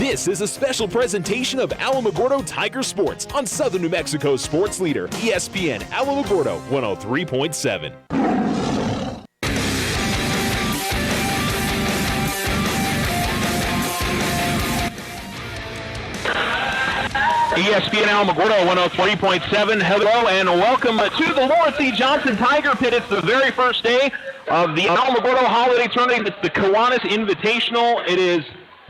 This is a special presentation of Alamogordo Tiger Sports on Southern New Mexico's sports leader, ESPN Alamogordo 103.7. ESPN Alamogordo 103.7. Hello and welcome to the Lawrence E. Johnson Tiger Pit. It's the very first day of the Alamogordo Holiday Tournament. It's the Kiwanis Invitational. It is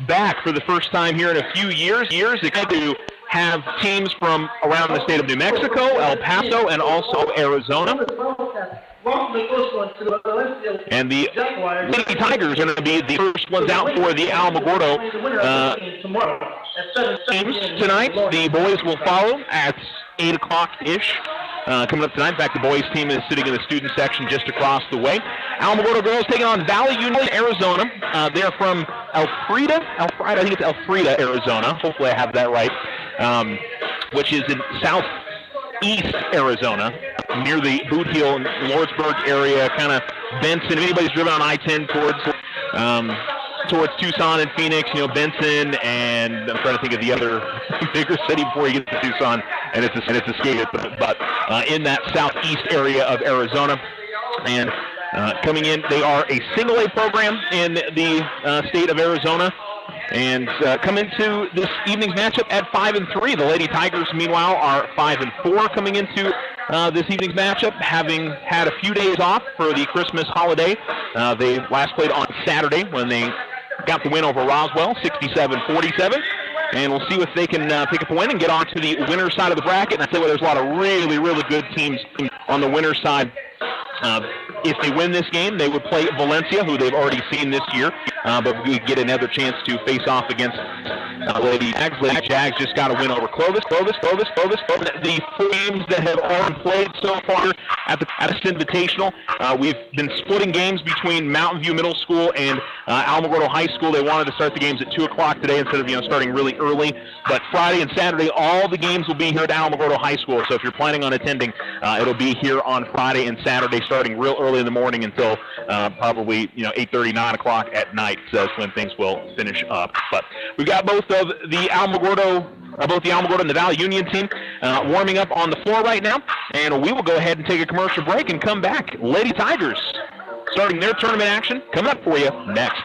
back for the first time here in a few years. Excited to have teams from around the state of New Mexico, El Paso, and also Arizona. And the Lady Tigers are going to be the first ones out for the Alamogordo teams tonight. The boys will follow at 8 o'clock-ish. Coming up tonight. In fact, the boys team is sitting in the student section just across the way. Alamogordo girls taking on Valley Union, Arizona. They're from Elfrida, I think it's Elfrida, Arizona. Hopefully I have that right. Which is in southeast Arizona, near the Boot Heel and Lordsburg area, kind of Benson. If anybody's driven on I-10 towards Tucson and Phoenix, Benson, and I'm trying to think of the other bigger city before you get to Tucson, and it's escaped, but in that southeast area of Arizona. And coming in, they are a single-A program in the state of Arizona. And come into this evening's matchup at 5-3. The Lady Tigers, meanwhile, are 5-4 coming into this evening's matchup, having had a few days off for the Christmas holiday. They last played on Saturday when they got the win over Roswell, 67-47. And we'll see if they can pick up a win and get on to the winner's side of the bracket. And I tell you what, there's a lot of really, really good teams on the winner's side. If they win this game, they would play Valencia, who they've already seen this year, but we get another chance to face off against Lady Jags. Lady Jags just got a win over Clovis. The four games that have already played so far at this Invitational, we've been splitting games between Mountain View Middle School and Alamogordo High School. They wanted to start the games at 2 o'clock today instead of starting really early. But Friday and Saturday, all the games will be here at Alamogordo High School. So if you're planning on attending, it'll be here on Friday and Saturday, starting real early in the morning until probably 8:30, 9 o'clock at night. So that's when things will finish up. But we've got both of the Alamogordo and the Valley Union team warming up on the floor right now, and we will go ahead and take a commercial break and come back. Lady Tigers starting their tournament action coming up for you next.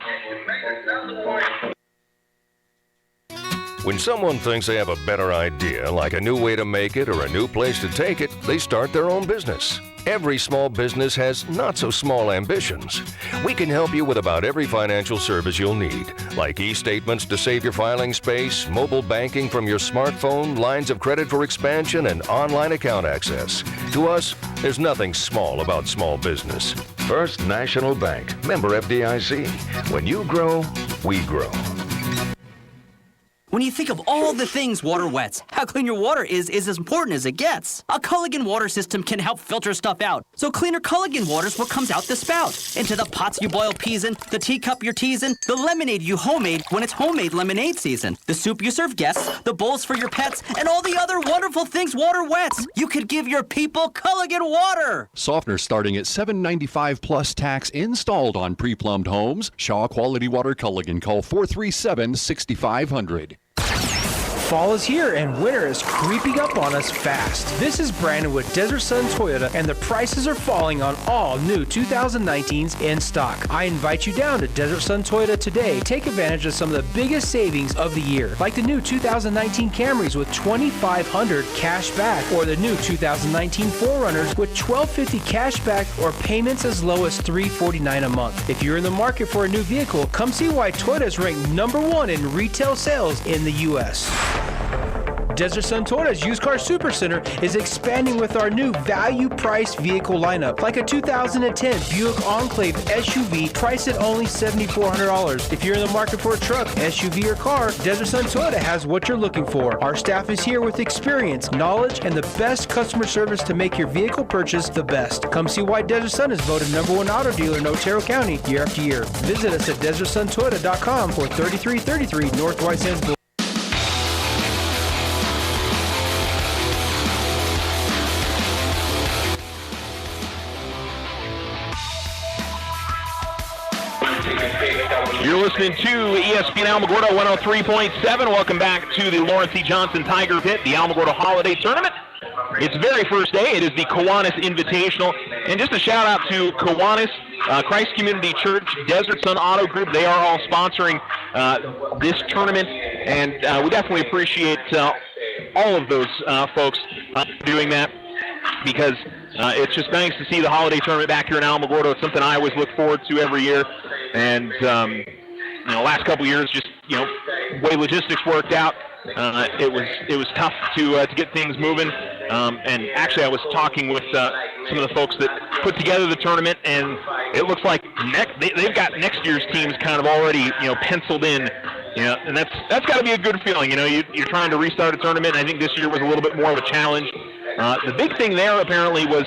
When someone thinks they have a better idea, like a new way to make it or a new place to take it, they start their own business. Every small business has not-so-small ambitions. We can help you with about every financial service you'll need, like e-statements to save your filing space, mobile banking from your smartphone, lines of credit for expansion, and online account access. To us, there's nothing small about small business. First National Bank, member FDIC. When you grow, we grow. When you think of all the things water wets, how clean your water is as important as it gets. A Culligan water system can help filter stuff out. So cleaner Culligan water is what comes out the spout. Into the pots you boil peas in, the teacup you're teasing, the lemonade you homemade when it's homemade lemonade season, the soup you serve guests, the bowls for your pets, and all the other wonderful things water wets. You could give your people Culligan water. Softener starting at $7.95 plus tax installed on pre-plumbed homes. Shaw Quality Water Culligan. Call 437-6500. Fall is here and winter is creeping up on us fast. This is Brandon with Desert Sun Toyota, and the prices are falling on all new 2019s in stock. I invite you down to Desert Sun Toyota today. Take advantage of some of the biggest savings of the year, like the new 2019 Camrys with $2,500 cash back, or the new 2019 4Runners with $1,250 cash back, or payments as low as $349 a month. If you're in the market for a new vehicle, come see why Toyota is ranked #1 in retail sales in the U.S. Desert Sun Toyota's Used Car Supercenter is expanding with our new value-priced vehicle lineup, like a 2010 Buick Enclave SUV priced at only $7,400. If you're in the market for a truck, SUV, or car, Desert Sun Toyota has what you're looking for. Our staff is here with experience, knowledge, and the best customer service to make your vehicle purchase the best. Come see why Desert Sun is voted #1 auto dealer in Otero County year after year. Visit us at DesertSunToyota.com for 3333 North White Sands Boulevard. You're listening to ESPN Alamogordo 103.7. Welcome back to the Lawrence E. Johnson Tiger Pit, the Alamogordo Holiday Tournament. Its very first day, it is the Kiwanis Invitational. And just a shout out to Kiwanis, Christ Community Church, Desert Sun Auto Group. They are all sponsoring this tournament, and we definitely appreciate all of those folks doing that, because it's just nice to see the holiday tournament back here in Alamogordo. It's something I always look forward to every year, and last couple years, just way logistics worked out, it was tough to get things moving. And actually, I was talking with some of the folks that put together the tournament, and it looks like they've got next year's teams kind of already penciled in. And that's got to be a good feeling. You're trying to restart a tournament, and I think this year was a little bit more of a challenge. The big thing there apparently was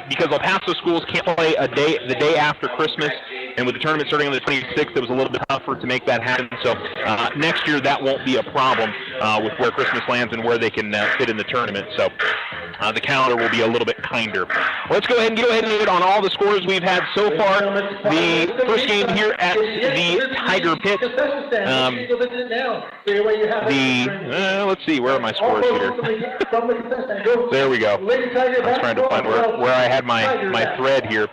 because El Paso schools can't play the day after Christmas, and with the tournament starting on the 26th, it was a little bit tougher to make that happen. So next year that won't be a problem with where Christmas lands and where they can fit in the tournament. So the calendar will be a little bit kinder. Let's go ahead and hit on all the scores we've had so far. The first game here at the Tiger Pit. Let's see, where are my scores here? There we go. I was trying to find where I had my thread here.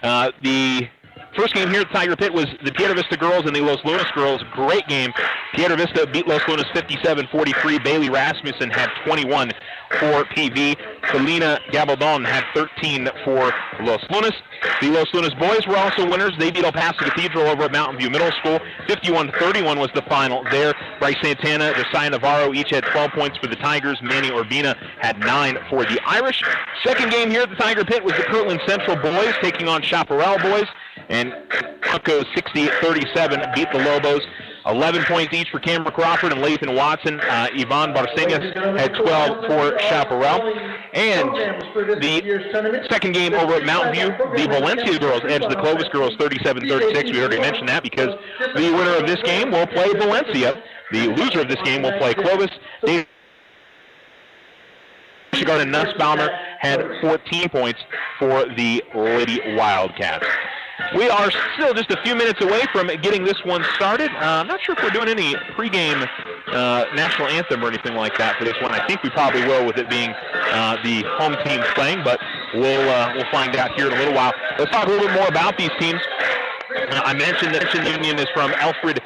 The first game here at Tiger Pit was the Piedra Vista girls and the Los Lunas girls. Great game. Piedra Vista beat Los Lunas 57-43. Bailey Rasmussen had 21 for PV. Selena Gabaldon had 13 for Los Lunas. The Los Lunas boys were also winners. They beat El Paso Cathedral over at Mountain View Middle School. 51-31 was the final there. Bryce Santana, Josiah Navarro each had 12 points for the Tigers. Manny Urbina had 9 for the Irish. Second game here at the Tiger Pit was the Kirtland Central boys taking on Chaparral boys. And Broncos 68-37 beat the Lobos. 11 points each for Cameron Crawford and Lathan Watson. Yvonne Barcenas had 12 for Chaparral. And the second game over at Mountain View, the Valencia girls edged the Clovis girls 37-36. We already mentioned that because the winner of this game will play Valencia. The loser of this game will play Clovis. Michigan and Nussbaumer had 14 points for the Lady Wildcats. We are still just a few minutes away from getting this one started. I'm not sure if we're doing any pregame national anthem or anything like that for this one. I think we probably will, with it being the home teams playing, but we'll find out here in a little while. Let's talk a little bit more about these teams. I mentioned that the Union is from Alfred,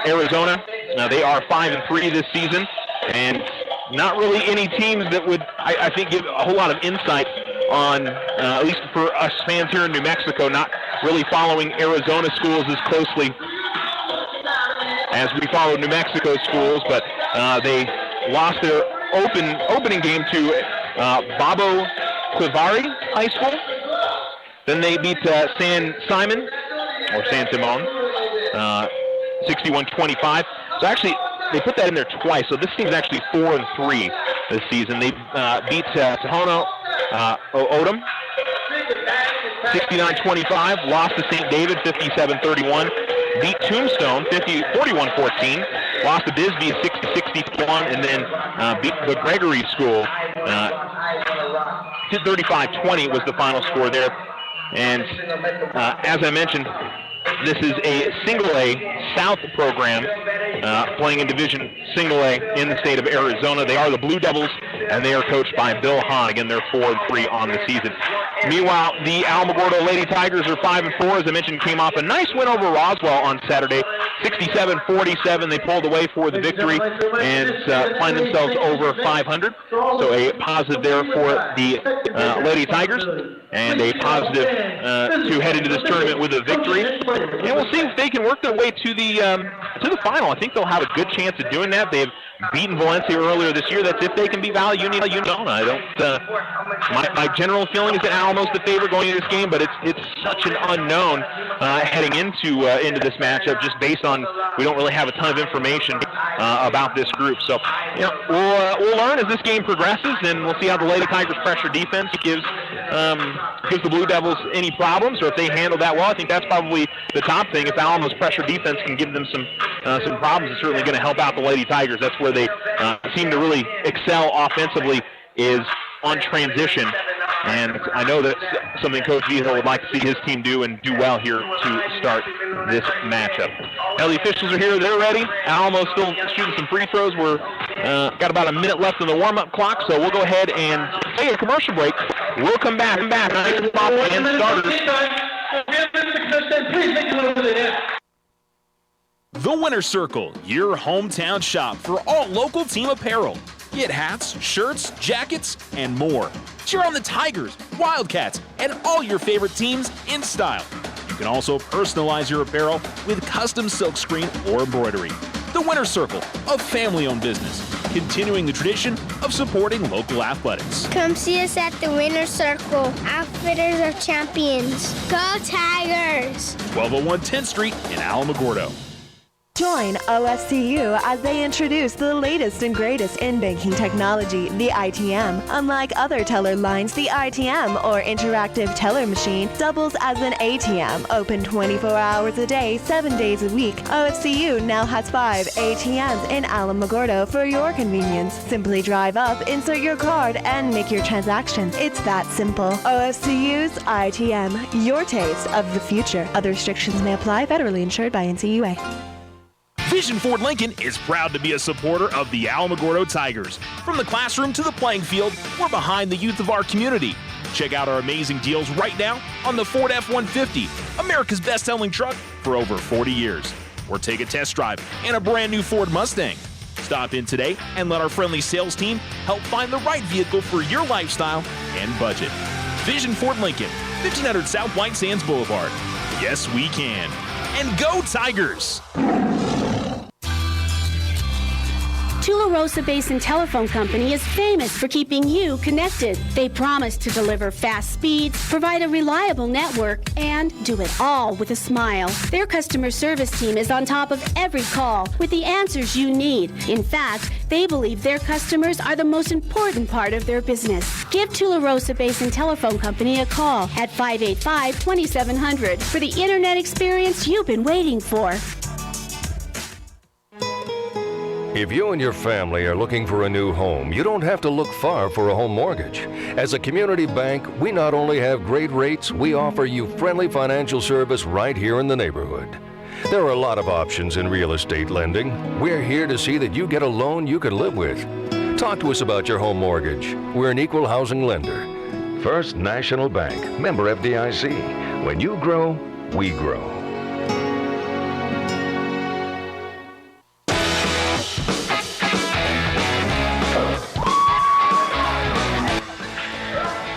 Arizona. They are 5-3 this season, and not really any teams that would, I think, give a whole lot of insight on, at least for us fans here in New Mexico, not really following Arizona schools as closely as we follow New Mexico schools, but they lost their opening game to Babo Clivari High School. Then they beat San Simon 61-25. So actually, they put that in there twice. So this team's actually 4-3 this season. They beat Tohono O'odham 69-25. Lost to St. David 57-31. Beat Tombstone 41-14. Lost to Bisbee 60-61, and then beat the Gregory School 35-20 was the final score there. And as I mentioned, this is a Single-A South program playing in Division Single-A in the state of Arizona. They are the Blue Devils, and they are coached by Bill Hahn. Again, they're 4-3 on the season. Meanwhile, the Alamogordo Lady Tigers are 5-4. As I mentioned, came off a nice win over Roswell on Saturday, 67-47. They pulled away for the victory and find themselves over 500. So a positive there for the Lady Tigers, and a positive to head into this tournament with a victory. And we'll see if they can work their way to the final. I think they'll have a good chance of doing that. They've beaten Valencia earlier this year. That's if they can beat Valley Union. I don't. My general feeling is that Alamo's the favorite going into this game, but it's such an unknown heading into this matchup, just based on we don't really have a ton of information about this group. So we'll learn as this game progresses, and we'll see how the Lady Tigers' pressure defense gives the Blue Devils any problems, or if they handle that well. I think that's probably the top thing. If Alamo's pressure defense can give them some problems, it's certainly going to help out the Lady Tigers. That's where they seem to really excel offensively, is on transition. And I know that's something Coach Vigil would like to see his team do and do well here to start this matchup. Now the officials are here. They're ready. Alamo still shooting some free throws. We're got about a minute left on the warm-up clock, so we'll go ahead and take a commercial break. We'll come back. Nice pop and starters. The Winner's Circle, your hometown shop for all local team apparel. Get hats, shirts, jackets, and more. Cheer on the Tigers, Wildcats, and all your favorite teams in style. You can also personalize your apparel with custom silkscreen or embroidery. The Winner's Circle, a family-owned business, continuing the tradition of supporting local athletics. Come see us at the Winner's Circle. Outfitters are champions. Go Tigers! 1201 10th Street in Alamogordo. Join OFCU as they introduce the latest and greatest in banking technology, the ITM. Unlike other teller lines, the ITM, or Interactive Teller Machine, doubles as an ATM. Open 24 hours a day, 7 days a week. OFCU now has 5 ATMs in Alamogordo for your convenience. Simply drive up, insert your card, and make your transaction. It's that simple. OFCU's ITM, your taste of the future. Other restrictions may apply. Federally insured by NCUA. Vision Ford Lincoln is proud to be a supporter of the Alamogordo Tigers. From the classroom to the playing field, we're behind the youth of our community. Check out our amazing deals right now on the Ford F-150, America's best-selling truck for over 40 years. Or take a test drive in a brand new Ford Mustang. Stop in today and let our friendly sales team help find the right vehicle for your lifestyle and budget. Vision Ford Lincoln, 1500 South White Sands Boulevard. Yes, we can. And go Tigers! Tularosa Basin Telephone Company is famous for keeping you connected. They promise to deliver fast speeds, provide a reliable network, and do it all with a smile. Their customer service team is on top of every call with the answers you need. In fact, they believe their customers are the most important part of their business. Give Tularosa Basin Telephone Company a call at 585-2700 for the internet experience you've been waiting for. If you and your family are looking for a new home, you don't have to look far for a home mortgage. As a community bank, we not only have great rates, we offer you friendly financial service right here in the neighborhood. There are a lot of options in real estate lending. We're here to see that you get a loan you can live with. Talk to us about your home mortgage. We're an equal housing lender. First National Bank, member FDIC. When you grow, we grow.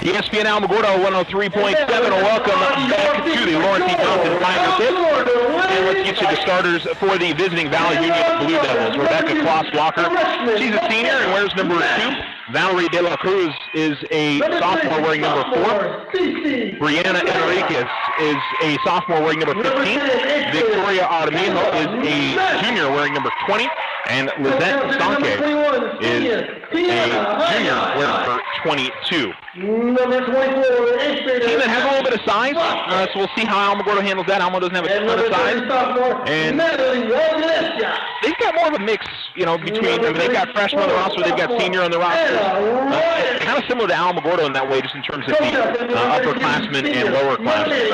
ESPN Alamogordo 103.7. Welcome back to the Lawrence E. Johnson Tigers Hit. And let's get you the starters for the visiting Valley Union Blue Devils. Rebecca Kloss-Walker, she's a senior and wears number 2. Valerie De La Cruz is a sophomore wearing number 4. Brianna Enriquez is a sophomore wearing number 15. Victoria Armijo is a junior wearing number 20. And Lizette Stanke is a junior wearing number 22. Number 24, team that has a little bit of size, so we'll see how Alamogordo handles that. Alamo doesn't have a ton of size. And they've got more of a mix, between them. They've got freshmen on the roster, they've got senior on the roster. Kind of similar to Alamogordo in that way, just in terms of the upperclassmen and lowerclassmen,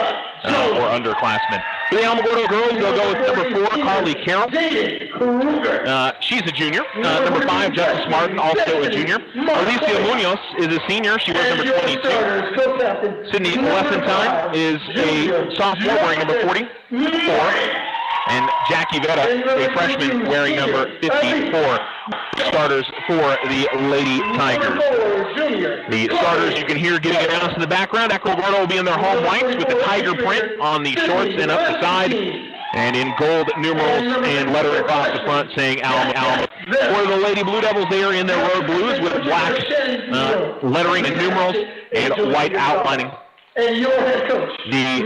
or underclassmen. For the Alamogordo girls, they'll go with number 4, Carly Carroll. She's a junior. Number 5, Justice Martin, also a junior. Alicia Munoz is a senior. She wears number 22. Sydney Lessentine is a sophomore wearing number 44. And Jackie Vetta, a freshman wearing number 54. Starters for the Lady Tigers. The starters you can hear getting announced in the background. Alamogordo will be in their home whites with the tiger print on the shorts and up the side. And in gold numerals and lettering across the front saying Alamo. For the Lady Blue Devils, they are in their road blues with black lettering and numerals and white outlining. And your head coach, the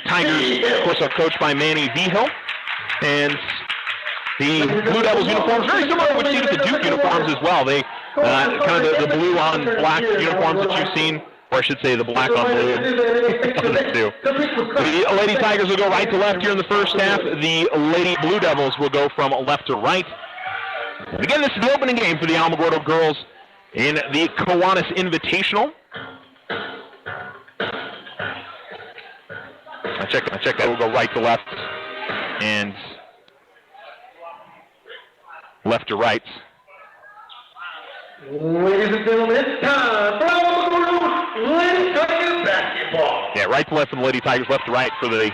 Tigers, of course, are coached by Manny Vigil. And the Blue Devils uniforms, very similar to what you see with the Duke uniforms as well. They kind of the blue on black uniforms that you've seen. Or I should say the black on blue. The Lady Tigers will go right to left here in the first half. The Lady Blue Devils will go from left to right. And again, this is the opening game for the Alamogordo girls in the Kiwanis Invitational. check that. We'll go right to left and left to right. Ladies and gentlemen, it's time for Alamogordo Lady Tigers basketball. Yeah, right to left for the Lady Tigers, left to right for the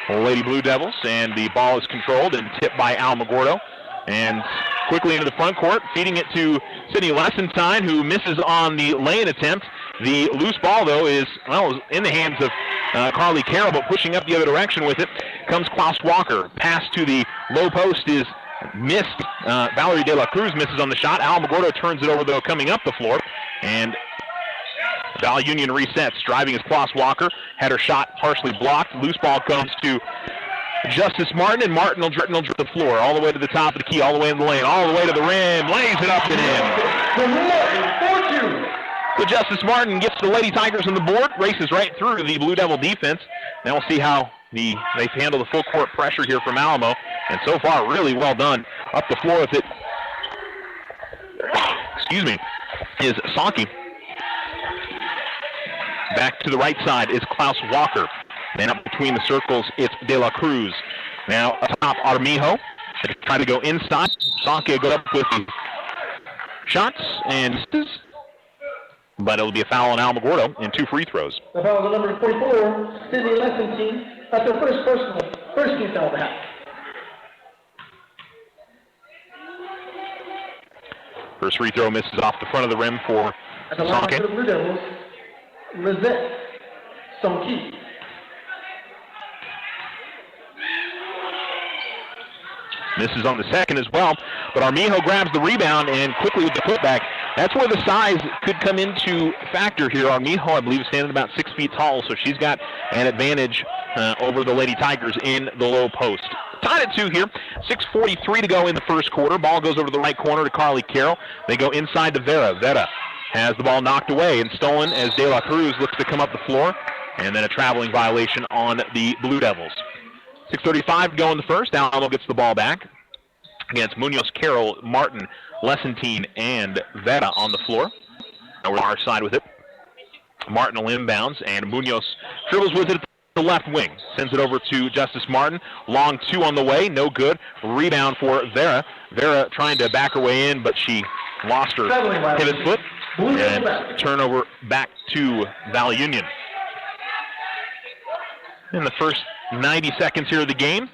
Lady Blue Devils, and the ball is controlled and tipped by Alamogordo. And quickly into the front court, feeding it to Sydney Lessentine, who misses on the lay-in attempt. The loose ball, though, is, well, in the hands of Carly Carroll, but pushing up the other direction with it comes Klaus Walker. Pass to the low post is missed. Valerie De La Cruz misses on the shot. Alamogordo turns it over, though, coming up the floor. And Valley Union resets. Driving is Klaus Walker. Had her shot partially blocked. Loose ball comes to Justice Martin, and Martin will drip the floor all the way to the top of the key, all the way in the lane, all the way to the rim, lays it up and in. So Justice Martin gets the Lady Tigers on the board, races right through the Blue Devil defense. Now we'll see how they handle the full court pressure here from Alamo, and so far really well done. Up the floor with it, is Saki. Back to the right side is Klaus Walker. Then up between the circles, it's De La Cruz. Now atop Armijo. They try to go inside. Saki goes up with the shots, but it'll be a foul on Alamogordo and 2 free throws. The foul on number 44, Sydney Lessentine. That's her first team foul of the half. First free throw misses off the front of the rim for At the line Saki. for the Blue Devils, Lizette Sonki. Misses on the second as well, but Armijo grabs the rebound and quickly with the putback. That's where the size could come into factor here. Armijo, I believe, is standing about 6 feet tall, so she's got an advantage over the Lady Tigers in the low post. Tied at 2 here. 6:43 to go in the first quarter. Ball goes over to the right corner to Carly Carroll. They go inside to Vera. Vera has the ball knocked away and stolen as De La Cruz looks to come up the floor, and then a traveling violation on the Blue Devils. 6:35 to go in the first. Alamo gets the ball back against Munoz, Carroll, Martin, Lessentine, and Vera on the floor. Now we're on our side with it. Martin will inbounds, and Munoz dribbles with it at the left wing. Sends it over to Justice Martin. Long 2 on the way. No good. Rebound for Vera. Vera trying to back her way in, but she lost her pivot foot. And turnover back to Valley Union. In the first 90 seconds here of the game,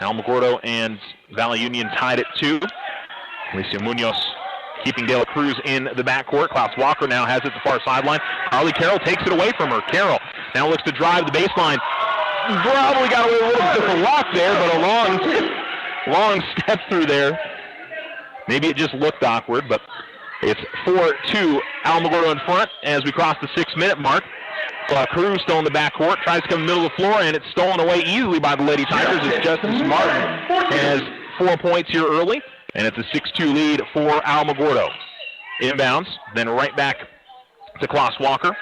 Alamogordo and Valley Union tied at 2. Alicia Munoz keeping De La Cruz in the backcourt. Klaus Walker now has it at the far sideline. Carly Carroll takes it away from her. Carroll now looks to drive the baseline. Probably got away with a little bit of a walk there, but a long step through there. Maybe it just looked awkward, but it's 4-2 Alamogordo in front as we cross the 6-minute mark. Cruz still in the backcourt, tries to come in the middle of the floor, and it's stolen away easily by the Lady Tigers as Justice Martin has 4 points here early, and it's a 6-2 lead for Alamogordo. Inbounds, then right back to Klaus Walker.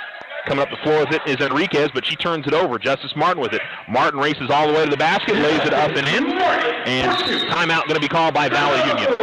Coming up the floor with it is Enriquez, but she turns it over. Justice Martin with it. Martin races all the way to the basket, lays it up and in, and timeout going to be called by Valley Union.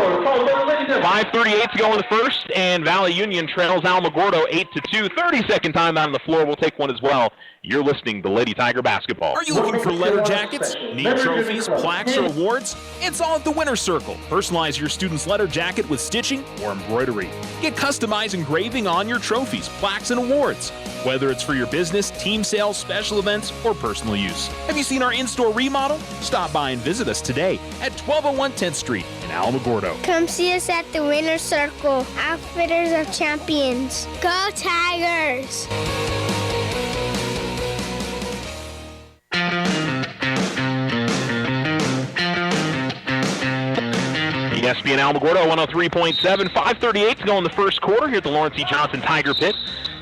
5:38 to go in the first, and Valley Union trails Alamogordo 8-2. 30-second timeout on the floor. We'll take one as well. You're listening to Lady Tiger Basketball. Are you looking for letter jackets? Need trophies, plaques, or awards? It's all at the Winner's Circle. Personalize your student's letter jacket with stitching or embroidery. Get customized engraving on your trophies, plaques, and awards. Whether it's for your business, team sales, special events, or personal use. Have you seen our in-store remodel? Stop by and visit us today at 1201 10th Street in Alamogordo. Come see us at the Winner's Circle, Outfitters of Champions. Go Tigers! ESPN Alamogordo 103.7, 5:38 to go in the first quarter here at the Lawrence E. Johnson Tiger Pit.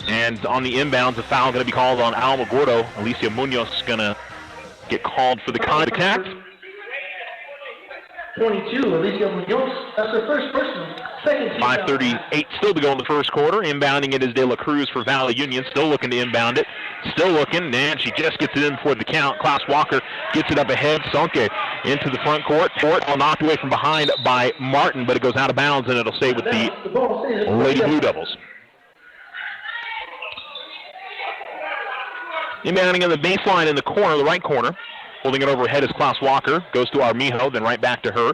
And on the inbounds, a foul going to be called on Alamogordo. Alicia Munoz going to get called for the contact. 22, Alicia Munoz. That's her first personal. Second team. 5:38 still to go in the first quarter. Inbounding it is De La Cruz for Valley Union. Still looking to inbound it. Still looking, and she just gets it in before the count. Klaus Walker gets it up ahead. Sonke into the front court. All knocked away from behind by Martin, but it goes out of bounds, and it'll stay with the Lady Blue Devils. Inbounding on the baseline in the corner, the right corner. Holding it overhead is Klaus Walker. Goes to Armijo, then right back to her.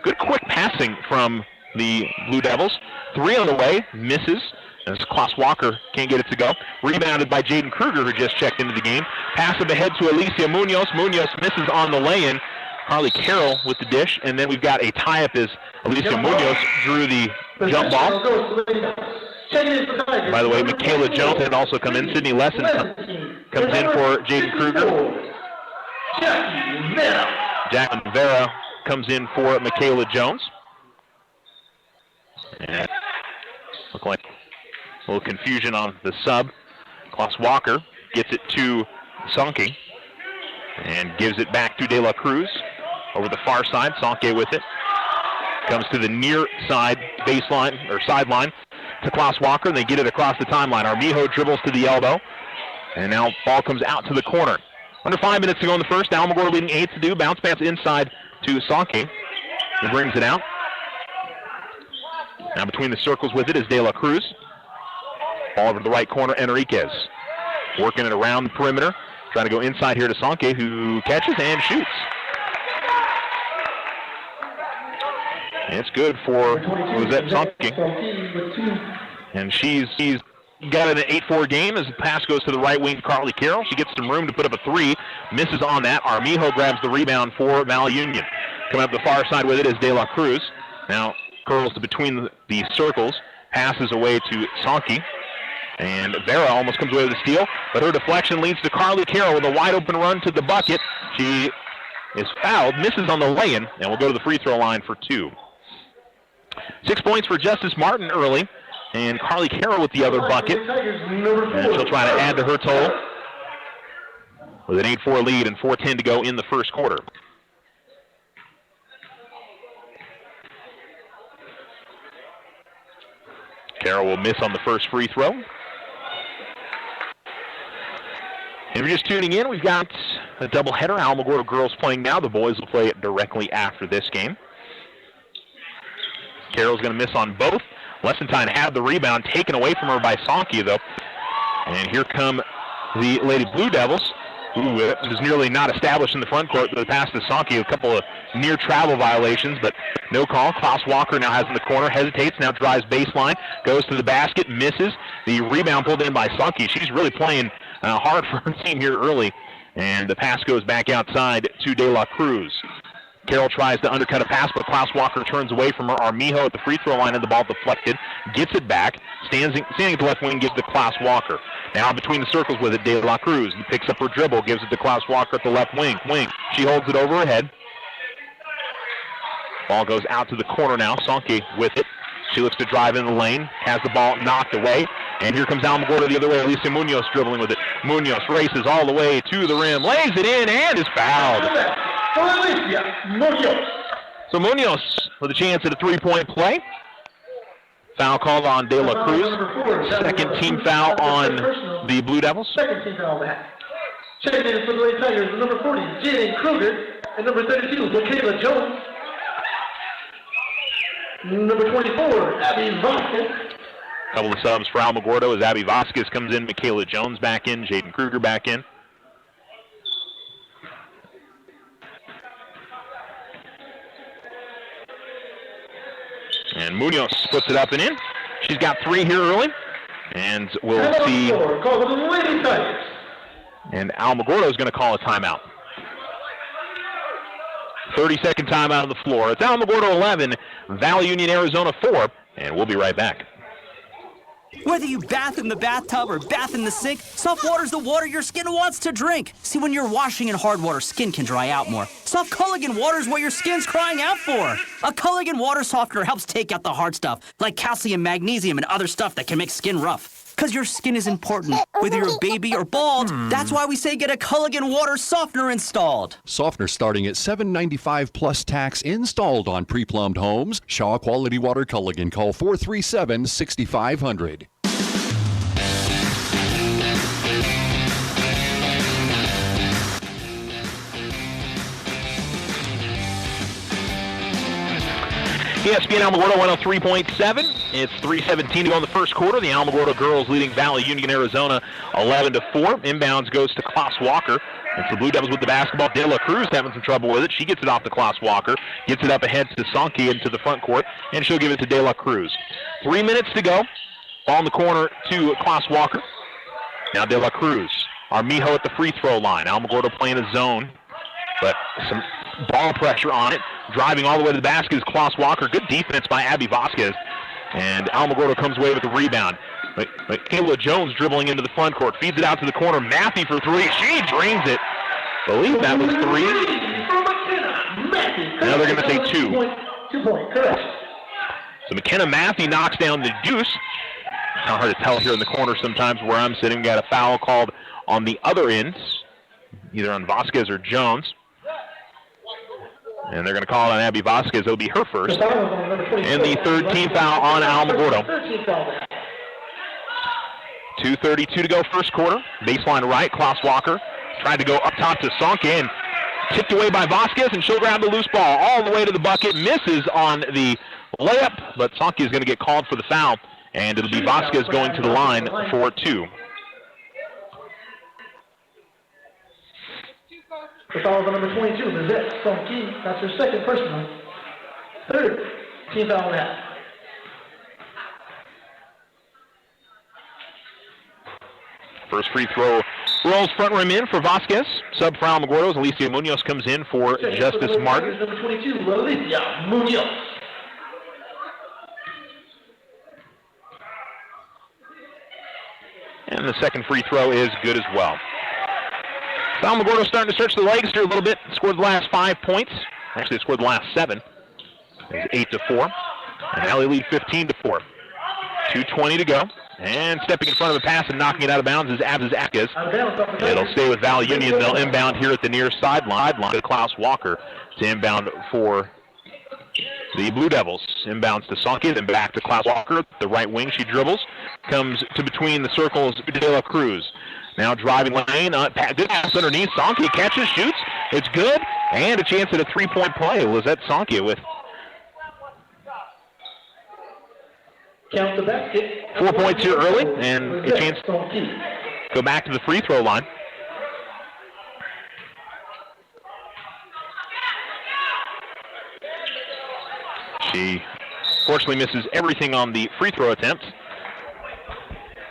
Good quick passing from the Blue Devils. 3 on the way, misses. As Klaus Walker can't get it to go. Rebounded by Jaden Kruger, who just checked into the game. Pass up ahead to Alicia Munoz. Munoz misses on the lay-in. Carly Carroll with the dish. And then we've got a tie-up as Alicia Munoz drew the jump ball. By the way, Michaela Jones had also come in. Sydney Lesson comes in for Jaden Kruger. Jacqueline Vera comes in for Michaela Jones. And look like a little confusion on the sub. Klaus Walker gets it to Sonke and gives it back to De La Cruz over the far side. Sonke with it. Comes to the near side baseline or sideline to Klaus Walker, and they get it across the timeline. Armijo dribbles to the elbow, and now ball comes out to the corner. Under 5 minutes to go in the first. Alamogordo leading 8-2. Bounce pass inside to Sonke. He brings it out. Now between the circles with it is De La Cruz. Ball over to the right corner, Enriquez. Working it around the perimeter. Trying to go inside here to Sonke, who catches and shoots. And it's good for Sonke. And she's got an 8-4 game as the pass goes to the right wing, Carly Carroll. She gets some room to put up a 3. Misses on that. Armijo grabs the rebound for Val Union. Coming up the far side with it is De La Cruz. Now curls to between the circles. Passes away to Sonke. And Vera almost comes away with a steal, but her deflection leads to Carly Carroll with a wide open run to the bucket. She is fouled, misses on the lay-in, and will go to the free throw line for 2. 6 points for Justice Martin early, and Carly Carroll with the other bucket. And she'll try to add to her total with an 8-4 lead and 4:10 to go in the first quarter. Carroll will miss on the first free throw. If you're just tuning in, we've got a doubleheader. Alamogordo girls playing now. The boys will play it directly after this game. Carroll's going to miss on both. Lessentine had the rebound taken away from her by Sonke, though. And here come the Lady Blue Devils, who is nearly not established in the front court. The pass to Sonke, a couple of near travel violations, but no call. Klaus Walker now has in the corner, hesitates, now drives baseline, goes to the basket, misses. The rebound pulled in by Sonke. She's really playing hard for her team here early. And the pass goes back outside to De La Cruz. Carroll tries to undercut a pass, but Klaus Walker turns away from her. Armijo at the free throw line, and the ball deflected. Gets it back. Standing at the left wing, gives to Klaus Walker. Now between the circles with it, De La Cruz. He picks up her dribble, gives it to Klaus Walker at the left wing. She holds it over her head. Ball goes out to the corner now. Sonke with it. She looks to drive in the lane. Has the ball knocked away. And here comes Alamogordo the other way. Alicia Munoz dribbling with it. Munoz races all the way to the rim. Lays it in and is fouled. So Munoz with a chance at a three-point play. Foul called on De La Cruz. Second team foul on the Blue Devils. Second team foul back. Checking in for the Lady Tigers, number 40, Jaden Kruger, and number 32, Michaela Jones. Number 24, Abby Vasquez. Couple of subs for Alamogordo as Abby Vasquez comes in, Michaela Jones back in, Jaden Kruger back in. And Munoz puts it up and in. She's got 3 here early. And we'll see. And Alamogordo is going to call a timeout. 30-second timeout on the floor. It's Alamogordo 11, Valley Union, Arizona 4. And we'll be right back. Whether you bath in the bathtub or bath in the sink, soft water's the water your skin wants to drink. See, when you're washing in hard water, skin can dry out more. Soft Culligan water's what your skin's crying out for. A Culligan water softener helps take out the hard stuff, like calcium, magnesium, and other stuff that can make skin rough. Because your skin is important, whether you're a baby or bald. That's why we say get a Culligan water softener installed. Softener starting at $7.95 plus tax, installed on pre-plumbed homes. Shaw Quality Water Culligan. Call 437-6500. TSPN Alamogordo 103.7. It's 3:17 to go in the first quarter. The Alamogordo girls leading Valley Union, Arizona 11-4. Inbounds goes to Klaus Walker. It's the Blue Devils with the basketball. De La Cruz having some trouble with it. She gets it off to Klaus Walker. Gets it up ahead to Sonke into the front court. And she'll give it to De La Cruz. 3 minutes to go. Ball in the corner to Klaus Walker. Now De La Cruz. Armijo at the free throw line. Alamogordo playing a zone. But some ball pressure on it. Driving all the way to the basket is Klaus Walker. Good defense by Abby Vasquez. And Alamogordo comes away with the rebound. But Kayla Jones dribbling into the front court. Feeds it out to the corner. Matthew for three. She drains it. I believe that was three. Now they're going to say 2. 2 point, correct. So McKenna Matthew knocks down the deuce. It's not hard to tell here in the corner sometimes where I'm sitting. Got a foul called on the other end, either on Vasquez or Jones. And they're going to call it on Abby Vasquez. It'll be her first. And the third team foul on Alamogordo. 2:32 to go first quarter. Baseline right. Klaus Walker tried to go up top to Sonke and tipped away by Vasquez, and she'll grab the loose ball all the way to the bucket. Misses on the layup, but Sonke is going to get called for the foul. And it'll be Vasquez going to the line for 2. The foul on number 22, Lizette Sonke. That's her second personal. Third team foul that. First free throw rolls front rim in for Vasquez. Sub for Alamogordo. Alicia Munoz comes in for Justice Martin. Number 22, Alicia Munoz. And the second free throw is good as well. So Alamogordo starting to stretch the legs here a little bit. Scored the last 5 points. Actually, they scored the last 7. It's 8-4. And now they lead 15-4. 2:20 to go. And stepping in front of the pass and knocking it out of bounds is Abs Akez. It'll stay with Valley Union. They'll inbound here at the near sideline to Klaus Walker to inbound for the Blue Devils. Inbounds to Sonke, then back to Klaus Walker. The right wing, she dribbles. Comes to between the circles, De La Cruz. Now driving lane, good pass underneath. Sonke catches, shoots. It's good. And a chance at a three-point play. Lizette Sonke with count the basket. 4 points here early, and a chance to go back to the free throw line. She fortunately misses everything on the free throw attempt.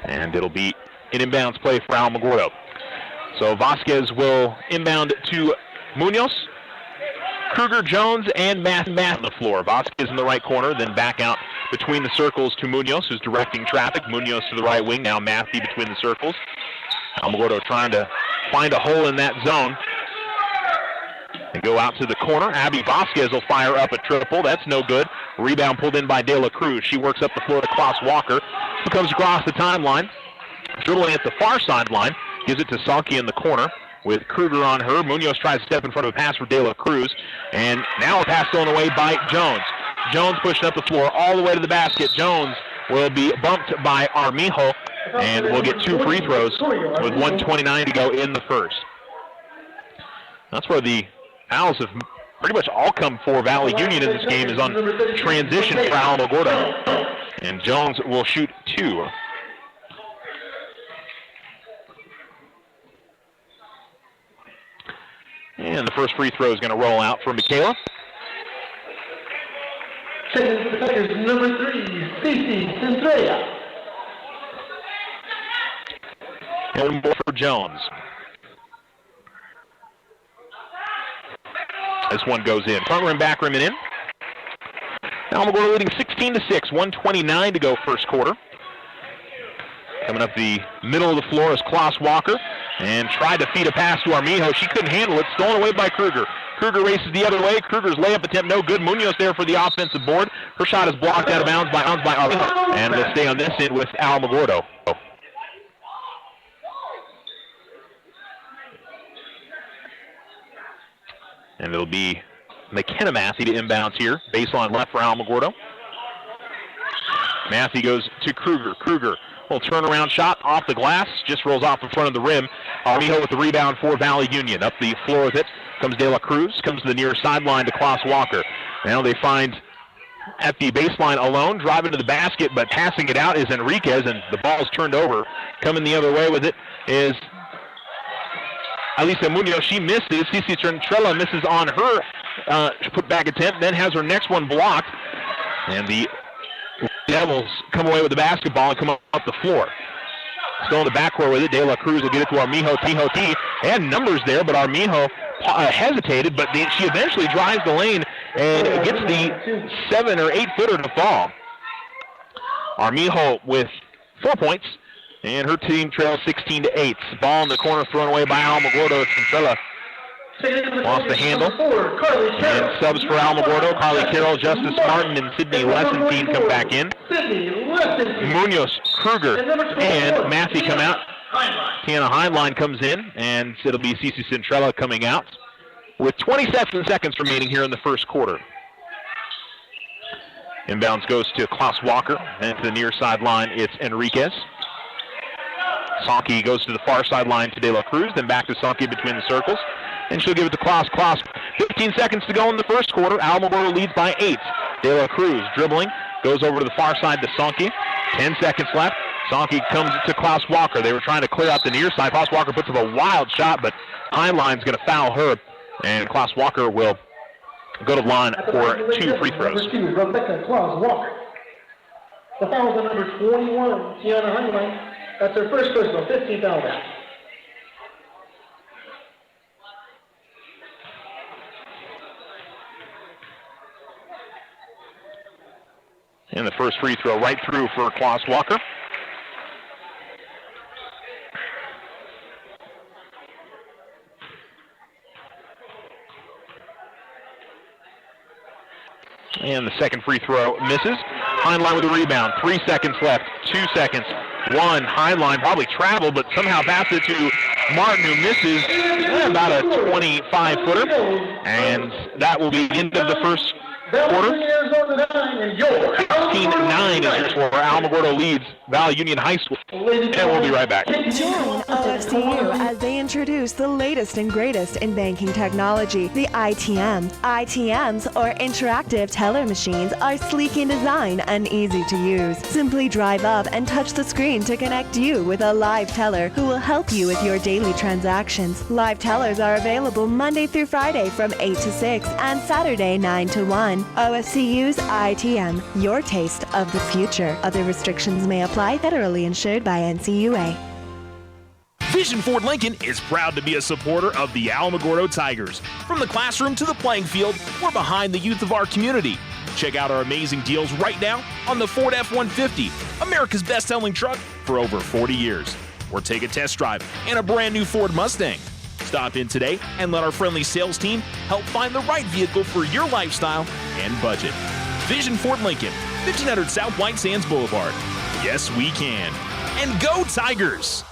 And it'll be an inbounds play for Alamogordo. So Vasquez will inbound to Munoz. Kruger, Jones, and Matt on the floor. Vasquez in the right corner, then back out between the circles to Munoz, who's directing traffic. Munoz to the right wing, now Matthew between the circles. Alamogordo trying to find a hole in that zone. They go out to the corner. Abby Vasquez will fire up a triple. That's no good. Rebound pulled in by De La Cruz. She works up the floor to Klaus Walker, who comes across the timeline. Dribbling at the far sideline. Gives it to Sonke in the corner with Kruger on her. Munoz tries to step in front of a pass for De La Cruz. And now a pass thrown away by Jones. Jones pushing up the floor all the way to the basket. Jones will be bumped by Armijo and will get 2 free throws with 1:29 to go in the first. That's where the Owls have pretty much all come for Valley Union in this game is on transition for Alamogordo. And Jones will shoot 2. And the first free throw is going to roll out for Michaela. Second for the Tigers, number 3, Stacy Centrea. And more for Jones. This one goes in. Front rim, back rim, and in. Alamogordo leading 16-6, 1:29 to go first quarter. Coming up the middle of the floor is Klaus Walker. And tried to feed a pass to Armijo. She couldn't handle it. Stolen away by Kruger. Kruger races the other way. Kruger's layup attempt no good. Munoz there for the offensive board. Her shot is blocked out of bounds by Armijo. And we'll stay on this end with Alamogordo. And it'll be McKenna Massey to inbounds here. Baseline left for Alamogordo. Massey goes to Kruger. Kruger will turnaround shot off the glass. Just rolls off in front of the rim. Armijo with the rebound for Valley Union. Up the floor with it comes De La Cruz. Comes to the near sideline to Klaus Walker. Now they find at the baseline alone, driving to the basket, but passing it out is Enriquez, and the ball is turned over. Coming the other way with it is Alicia Munoz. She misses. Cici Centrella misses on her put-back attempt, then has her next one blocked, and the Devils come away with the basketball and come up the floor. Still in the backcourt with it. De La Cruz will get it to Armijo T. And numbers there, but Armijo hesitated, but she eventually drives the lane and gets the 7 or 8 footer to fall. Armijo with 4 points, and her team trails 16-8. Ball in the corner thrown away by Alamogordo. Centrella lost the handle. And subs for Alamogordo, Carly Carroll, Justice Martin, and Sydney Lessentine come back in. Munoz, Kruger, and Massey come out. Tiana Heinlein comes in, and it'll be Cici Centrella coming out with 27 seconds remaining here in the first quarter. Inbounds goes to Klaus Walker, and to the near sideline, it's Enriquez. Sonke goes to the far sideline to De La Cruz, then back to Sonke between the circles, and she'll give it to Klaus. Klaus, 15 seconds to go in the first quarter. Alamogordo leads by 8. De La Cruz dribbling, goes over to the far side to Sonke. 10 seconds left. Sonke comes to Klaus Walker. They were trying to clear out the near side. Klaus Walker puts up a wild shot, but Heinlein's going to foul her, and Klaus Walker will go to the line for 2 free throws. Rebecca Klaus Walker. The foul is on number 21, Tiana Heinlein. That's her first personal, 15 foul back. And the first free throw right through for Klaus Walker. And the second free throw misses. Heinlein with the rebound. 3 seconds left. 2 seconds. 1. Heinlein probably traveled, but somehow passed it to Martin, who misses about a 25-footer. And that will be the end of the first quarter. 16-9 is your score. Alamogordo leads Valley Union High School. And we'll be right back. Join OFCU as they introduce the latest and greatest in banking technology, the ITM. ITMs, or interactive teller machines, are sleek in design and easy to use. Simply drive up and touch the screen to connect you with a live teller who will help you with your daily transactions. Live tellers are available Monday through Friday from 8 to 6 and Saturday 9 to 1. OFCU's ITM, your taste of the future. Other restrictions may apply. Federally insured by NCUA. Vision Ford Lincoln is proud to be a supporter of the Alamogordo Tigers. From the classroom to the playing field, we're behind the youth of our community. Check out our amazing deals right now on the Ford F-150, America's best-selling truck for over 40 years. Or take a test drive in a brand new Ford Mustang. Stop in today and let our friendly sales team help find the right vehicle for your lifestyle and budget. Vision Ford Lincoln, 1500 South White Sands Boulevard. Yes, we can. And go Tigers!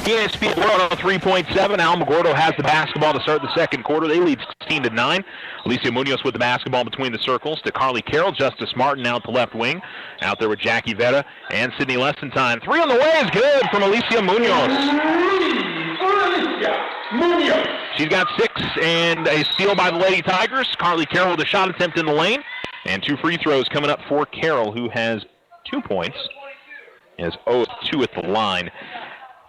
ESPN World on 3.7. Alamogordo has the basketball to start the second quarter. They lead 16-9. Alicia Munoz with the basketball between the circles to Carly Carroll. Justice Martin out the left wing. Out there with Jackie Vetta and Sydney Lessentine. 3 on the way is good from Alicia Munoz. She's got 6 and a steal by the Lady Tigers. Carly Carroll with a shot attempt in the lane. And 2 free throws coming up for Carroll, who has 2 points. Is 0-2 at the line.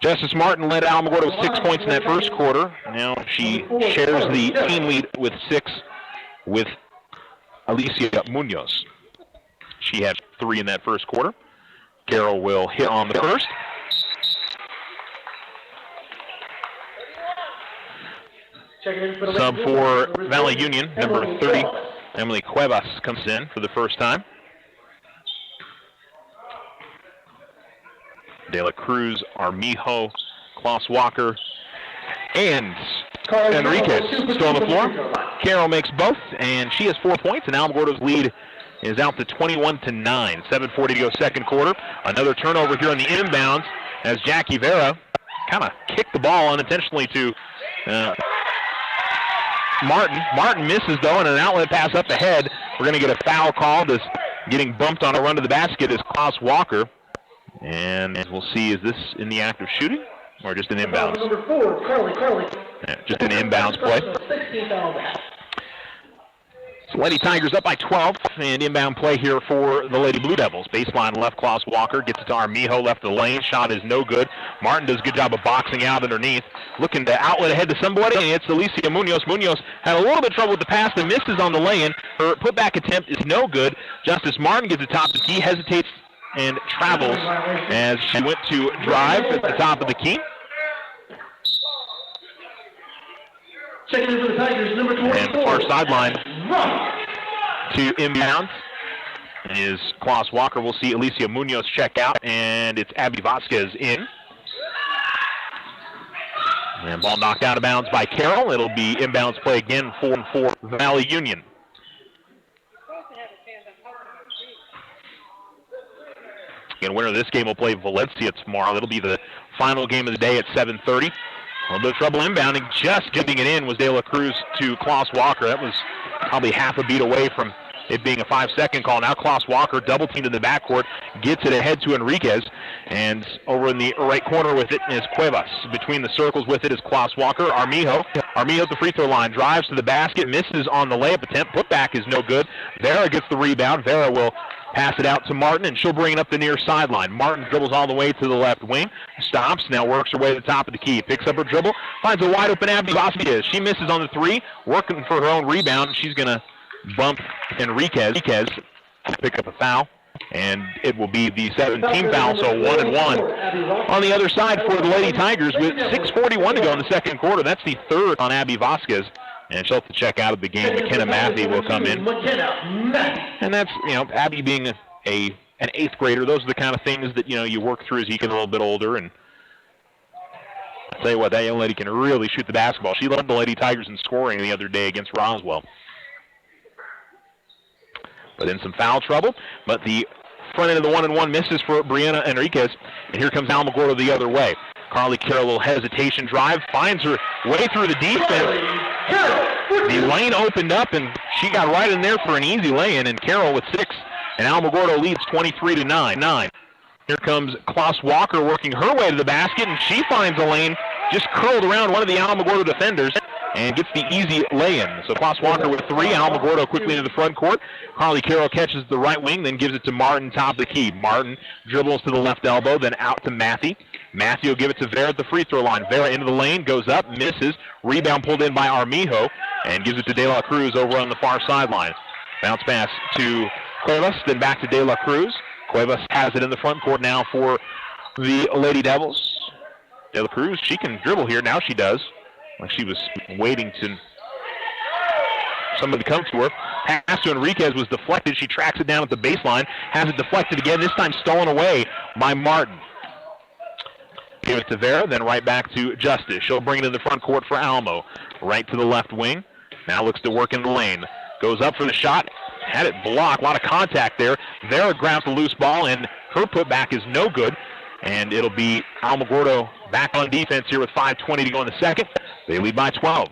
Justice Martin led Alamogordo with 6 points in that first quarter. Now she shares the team lead with 6 with Alicia Munoz. She had 3 in that first quarter. Carroll will hit on the first. Sub for Valley Union, number 30, Emily Cuevas comes in for the first time. De La Cruz, Armijo, Klaus Walker, and Enriquez still on the floor. Carroll makes both, and she has 4 points, and Alamogordo's lead is out to 21-9. 7:40 to go second quarter. Another turnover here on the inbounds as Jackie Vera kind of kicked the ball unintentionally to Martin. Martin misses, though, and an outlet pass up ahead. We're going to get a foul called as getting bumped on a run to the basket is Klaus Walker. And we'll see, is this in the act of shooting or just an inbounds? Number 4, Carly. Yeah, just an inbounds play. So Lady Tigers up by 12, and inbound play here for the Lady Blue Devils. Baseline left, Klaus Walker gets it to Armijo, left of the lane. Shot is no good. Martin does a good job of boxing out underneath. Looking to outlet ahead to somebody, and it's Alicia Munoz. Munoz had a little bit of trouble with the pass and misses on the lay-in. Her putback attempt is no good. Justice Martin gets the top of the key, hesitates and travels as she went to drive at the top of the key. Checking in for the Tigers, number 24. And far sideline to inbounds is Klaus Walker. We'll see Alicia Munoz check out, and it's Abby Vasquez in. And ball knocked out of bounds by Carroll. It'll be inbounds play again for Valley Union. And winner of this game will play Valencia tomorrow. It'll be the final game of the day at 7:30. A little bit of trouble inbounding, just getting it in was De La Cruz to Klaus Walker. That was probably half a beat away from it being a 5-second call. Now Klaus Walker double teamed in the backcourt, gets it ahead to Enriquez, and over in the right corner with it is Cuevas. Between the circles with it is Klaus Walker. Armijo at the free throw line, drives to the basket, misses on the layup attempt. Putback is no good. Vera gets the rebound. Vera will pass it out to Martin, and she'll bring it up the near sideline. Martin dribbles all the way to the left wing, stops, now works her way to the top of the key, picks up her dribble, finds a wide open Abby Vasquez. She misses on the three, working for her own rebound. She's going to bump Enriquez, pick up a foul, and it will be the 17th foul, so 1-1. On the other side for the Lady Tigers with 6:41 to go in the second quarter. That's the third on Abby Vasquez. And she'll have to check out of the game. McKenna Matthew will come in. And that's, Abby being an 8th grader, those are the kind of things that, you work through as you get a little bit older. And I'll tell you what, that young lady can really shoot the basketball. She led the Lady Tigers in scoring the other day against Roswell. But in some foul trouble. But the front end of the 1-1 misses for Brianna Enriquez. And here comes Alamogordo the other way. Carly Carroll, a little hesitation drive, finds her way through the defense. The lane opened up, and she got right in there for an easy lay-in, and Carroll with 6. And Alamogordo leads 23-9. Here comes Klaus Walker working her way to the basket, and she finds a lane just curled around one of the Alamogordo defenders and gets the easy lay-in. So Klaus Walker with 3. Alamogordo quickly into the front court. Carly Carroll catches the right wing, then gives it to Martin, top of the key. Martin dribbles to the left elbow, then out to Matthew. Matthew will give it to Vera at the free throw line. Vera into the lane, goes up, misses. Rebound pulled in by Armijo, and gives it to De La Cruz over on the far sideline. Bounce pass to Cuevas, then back to De La Cruz. Cuevas has it in the front court now for the Lady Devils. De La Cruz, she can dribble here. Now she does. Like she was waiting to somebody come to her. Pass to Enriquez was deflected. She tracks it down at the baseline. Has it deflected again, this time stolen away by Martin. Give it to Vera, then right back to Justice. She'll bring it in the front court for Alamo. Right to the left wing. Now looks to work in the lane. Goes up for the shot. Had it blocked. A lot of contact there. Vera grabs the loose ball, and her putback is no good. And it'll be Alamogordo back on defense here with 5:20 to go in the second. They lead by 12.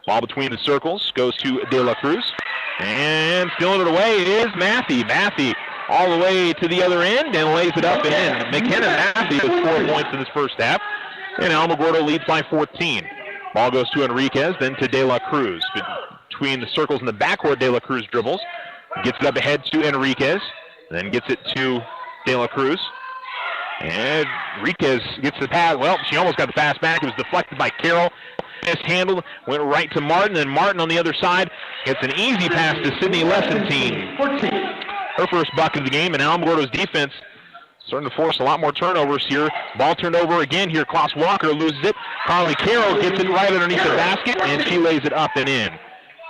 Ball between the circles goes to De La Cruz. And stealing it away is Matthew. Matthew all the way to the other end and lays it up and in. McKenna Matthew with 4 points in this first half. And Alamogordo leads by 14. Ball goes to Enriquez, then to De La Cruz. Between the circles in the backcourt, De La Cruz dribbles. Gets it up ahead to Enriquez. Then gets it to De La Cruz. And Enriquez gets the pass. Well, she almost got the pass back. It was deflected by Carroll. Mishandled. Went right to Martin. And Martin on the other side gets an easy pass to Sydney Lessentine. Her first bucket of the game. And Alamogordo's defense starting to force a lot more turnovers here. Ball turned over again here. Klaus Walker loses it. Carly Carroll gets it right underneath the basket. And she lays it up and in.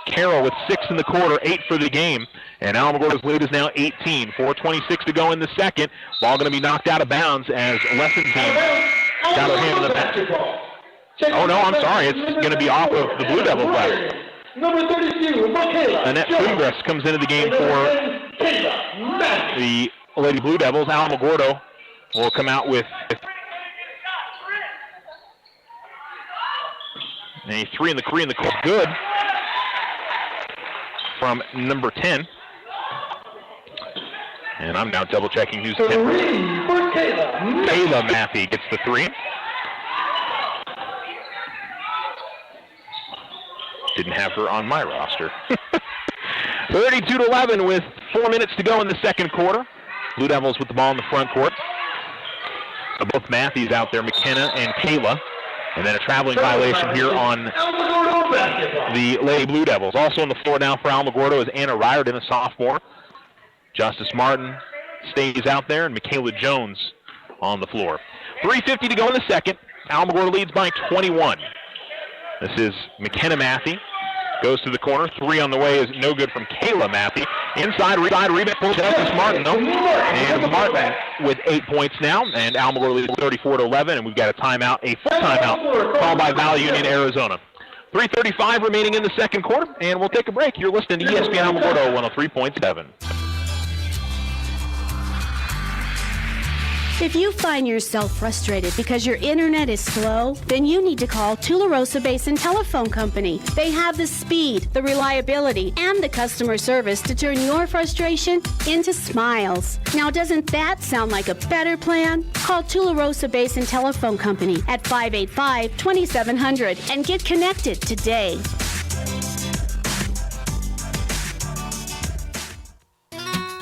Carroll with 6 in the quarter, 8 for the game. And Alamogordo's lead is now 18. 4:26 to go in the second. Ball going to be knocked out of bounds as Lessentine got her hand in the basketball. Oh, no, I'm sorry. It's going to be off of the Blue Devils left. Number 32, Michaela. Annette Fingress comes into the game for the Lady Blue Devils. Alamogordo will come out with a 3 in the court. Good. from number 10. And I'm now double-checking who's 10. Kayla Mathey gets the 3. Didn't have her on my roster. 32-11 with 4 minutes to go in the second quarter. Blue Devils with the ball in the front court. So both Matthews out there, McKenna and Kayla. And then a traveling violation here on the Lady Blue Devils. Also on the floor now for Alamogordo is Anna Riordan, a sophomore. Justice Martin stays out there, and Michaela Jones on the floor. 3:50 to go in the second. Alamogordo leads by 21. This is McKenna Mathey. Goes to the corner. 3 on the way is no good from Kayla Mathey. Inside rebound for Justice Martin, though. And Martin with 8 points now. And Alamogordo leads 34-11. And we've got a timeout, a full timeout, called by Valley Union, Arizona. 3:35 remaining in the second quarter. And we'll take a break. You're listening to ESPN Alamogordo 103.7. If you find yourself frustrated because your internet is slow, then you need to call Tularosa Basin Telephone Company. They have the speed, the reliability, and the customer service to turn your frustration into smiles. Now, doesn't that sound like a better plan? Call Tularosa Basin Telephone Company at 585-2700 and get connected today.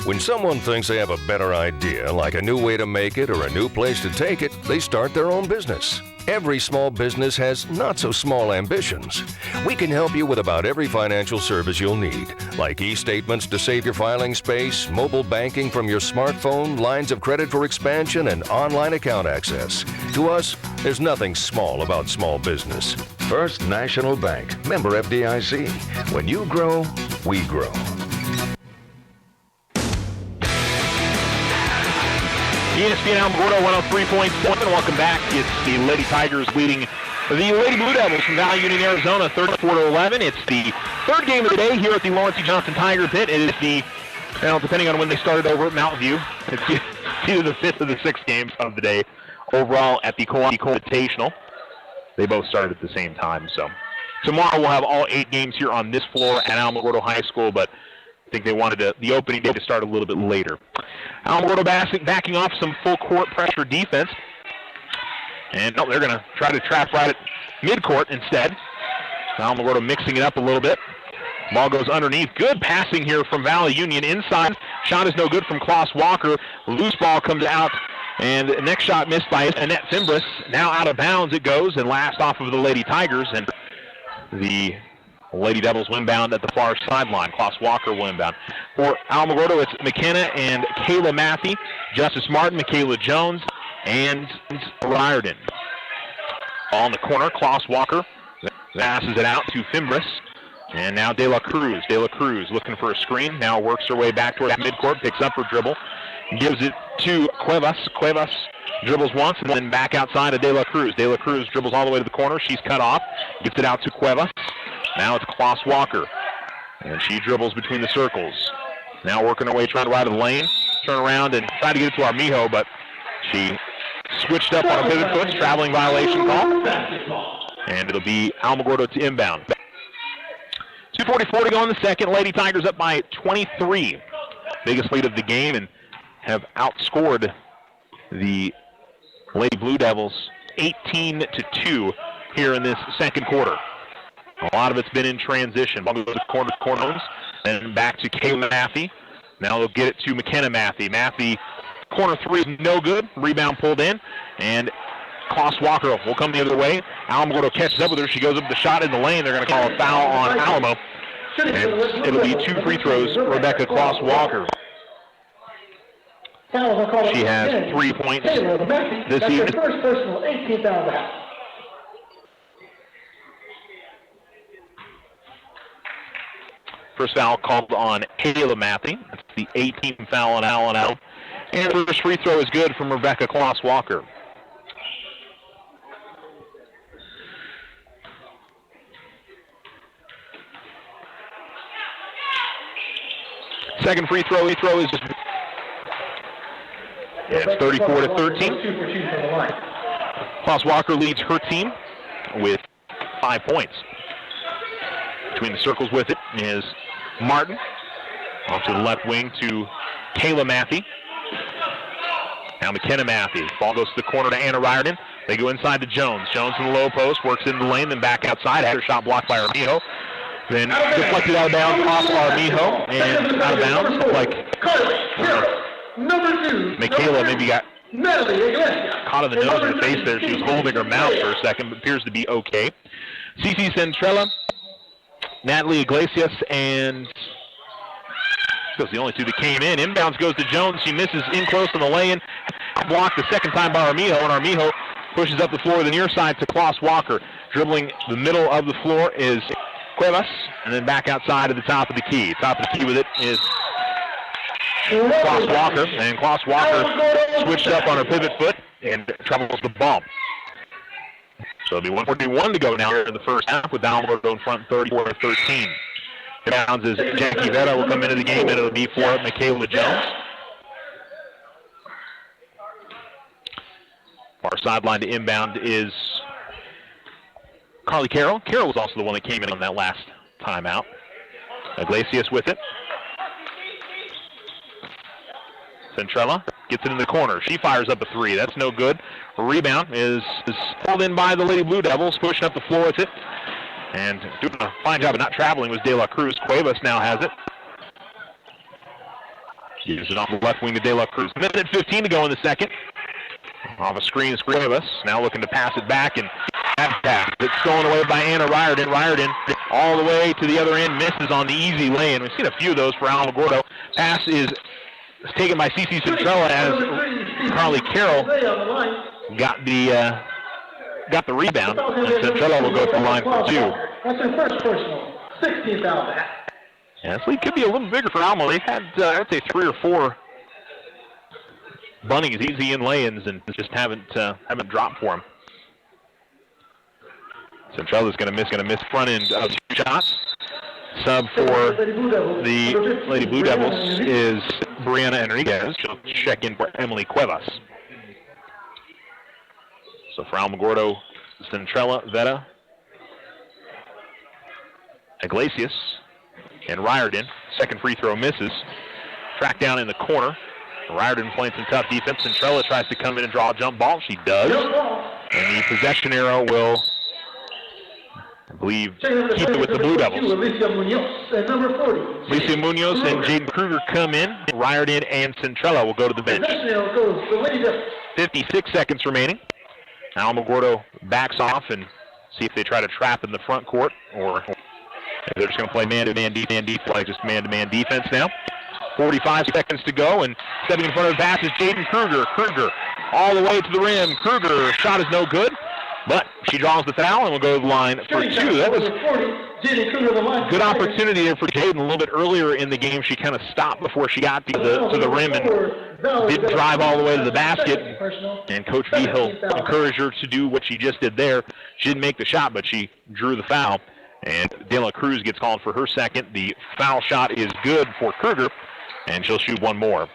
When someone thinks they have a better idea, like a new way to make it or a new place to take it, they start their own business. Every small business has not-so-small ambitions. We can help you with about every financial service you'll need, like e-statements to save your filing space, mobile banking from your smartphone, lines of credit for expansion, and online account access. To us, there's nothing small about small business. First National Bank, member FDIC. When you grow, we grow. ESPN Alamogordo 103.7. Welcome back. It's the Lady Tigers leading the Lady Blue Devils from Valley Union, Arizona, 34-11. It's the third game of the day here at the Lawrence E. Johnson Tiger Pit. It is the, depending on when they started over at Mountain View, it's either the 5th or the 6th games of the day overall at the Invitational. They both started at the same time. So tomorrow we'll have all 8 games here on this floor at Alamogordo High School, but I think they wanted the opening day to start a little bit later. Alamogordo backing off some full court pressure defense. And no, they're going to try to trap right at midcourt instead. Alamogordo mixing it up a little bit. Ball goes underneath. Good passing here from Valley Union inside. Shot is no good from Klaus Walker. Loose ball comes out. And the next shot missed by Annette Fimbris. Now out of bounds it goes and last off of the Lady Tigers. And the Lady Devils will inbound at the far sideline. Klaus Walker will inbound. For Alamogordo, it's McKenna and Kayla Mathey, Justice Martin, Michaela Jones, and Riordan. Ball in the corner. Klaus Walker passes it out to Fimbris. And now De La Cruz. De La Cruz looking for a screen. Now works her way back toward midcourt, picks up her dribble, gives it to Cuevas. Cuevas dribbles once and then back outside of De La Cruz. De La Cruz dribbles all the way to the corner. She's cut off. Gets it out to Cuevas. Now it's Klaus Walker. And she dribbles between the circles. Now working her way, trying to ride the lane. Turn around and try to get it to Armijo, but she switched up on a pivot foot. Traveling violation call. And it'll be Alamogordo to inbound. 2:44 to go in the second. Lady Tigers up by 23. Biggest lead of the game and have outscored the Lady Blue Devils 18-2 here in this second quarter. A lot of it's been in transition. Ball goes to corners, and back to Kayla Mathey. Now they'll get it to McKenna Mathey. Mathey, corner 3 is no good. Rebound pulled in, and Klaus Walker will come the other way. Alamogordo catches up with her. She goes up the shot in the lane. They're going to call a foul on Alamo. And it'll be 2 free throws. Rebecca Klaus Walker. She has 3 points this evening. First personal, 18 fouls. First foul called on Kayla Mathey. That's the 18th foul on Allen. And the first free throw is good from Rebecca Klaus Walker. Second free throw is just... Yeah, it's 34-13. Klaus Walker leads her team with 5 points. Between the circles with it is Martin. Off to the left wing to Kayla Matthew. Now McKenna Matthew. Ball goes to the corner to Anna Riordan. They go inside to Jones. Jones in the low post, works into the lane, then back outside. Had her shot blocked by Armijo. Then deflected out of bounds off Armijo and out of bounds. Like Michaela maybe got caught in the nose and face there. She was holding her mouth for a second, but appears to be okay. Cici Centrella, Natalie Iglesias, and those are the only two that came in. Inbounds goes to Jones. She misses in close on the lane. Blocked the second time by Armijo, and Armijo pushes up the floor to the near side to Klaus Walker. Dribbling the middle of the floor is Cuevas, and then back outside to the top of the key. Top of the key with it is Klaus Walker, and Klaus Walker switched up on her pivot foot and troubles the ball. So it'll be 1:41 to go now here in the first half with Alamogordo in front 34-13. Inbounds is Jackie Vera will come into the game, and it'll be for Michaela Jones. Our sideline to inbound is Carly Carroll. Carroll was also the one that came in on that last timeout. Iglesias with it. Centrella gets it in the corner. She fires up a three. That's no good. A rebound is pulled in by the Lady Blue Devils, pushing up the floor with it. And doing a fine job of not traveling was De La Cruz. Cuevas now has it. Gives it off the left wing to De La Cruz. Minute 15 to go in the second. Off a screen is Cuevas. Now looking to pass it back, and pass. It's stolen away by Anna Riordan. Riordan all the way to the other end, misses on the easy lay, and we've seen a few of those for Alamogordo. Pass is taken by Cici Centrella as Carly Carroll got the rebound, and Centrella will go to the line for two. That's her first personal. 16 foul. Yeah, this lead could be a little bigger for Alamo. They've had, I'd say, 3 or 4 bunnies, easy in lay-ins, and just haven't dropped for them. Centrella's going to miss front end of 2 shots. Sub for the Lady Blue Devils is Brianna Enriquez. She'll check in for Emily Cuevas. So for Alamogordo, Centrella, Veta, Iglesias, and Riordan. Second free throw misses. Tracked down in the corner. Riordan playing some tough defense. Centrella tries to come in and draw a jump ball. She does. And the possession arrow will, I believe, keep it with the Blue Devils. Alicia Munoz and Jaden Kruger come in. Riordan and Centrella will go to the bench. 56 seconds remaining. Alamogordo backs off and see if they try to trap in the front court, or if they're just going to play man-to-man defense, just man-to-man defense now. 45 seconds to go, and stepping in front of the pass is Jaden Kruger. Kruger all the way to the rim. Kruger, shot is no good, but she draws the foul and will go to the line for 2. That was a good opportunity there for Jaden a little bit earlier in the game. She kind of stopped before she got to the rim and didn't drive all the way to the basket. And Coach Vigil encouraged her to do what she just did there. She didn't make the shot, but she drew the foul. And De La Cruz gets called for her second. The foul shot is good for Kruger, and she'll shoot one more.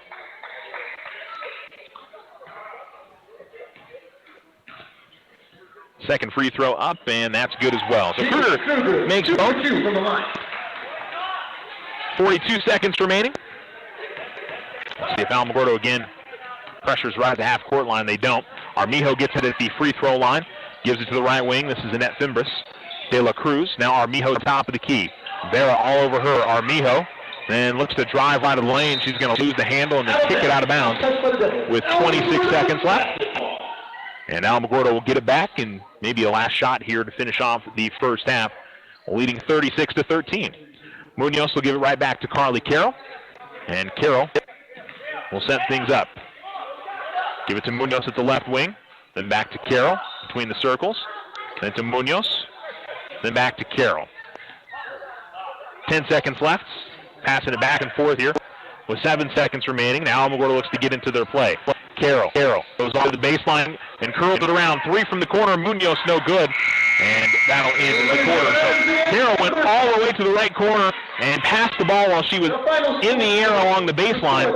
Second free throw up, and that's good as well. So Kruger makes both. 42 seconds remaining. Let's see if Alamogordo again pressures right at the half-court line. They don't. Armijo gets it at the free throw line, gives it to the right wing. This is Annette Fimbres. De La Cruz, now Armijo top of the key. Vera all over her. Armijo then looks to drive right of the lane. She's going to lose the handle and then kick it out of bounds with 26 seconds left. And Alamogordo will get it back, and maybe a last shot here to finish off the first half, leading 36-13. Munoz will give it right back to Carly Carroll, and Carroll will set things up. Give it to Munoz at the left wing, then back to Carroll between the circles, then to Munoz, then back to Carroll. 10 seconds left, passing it back and forth here with 7 seconds remaining. Now Alamogordo looks to get into their play. Carroll goes on to the baseline and curls it around. 3 from the corner. Munoz no good. And that'll end the quarter. So Carroll went all the way to the right corner and passed the ball while she was in the air along the baseline.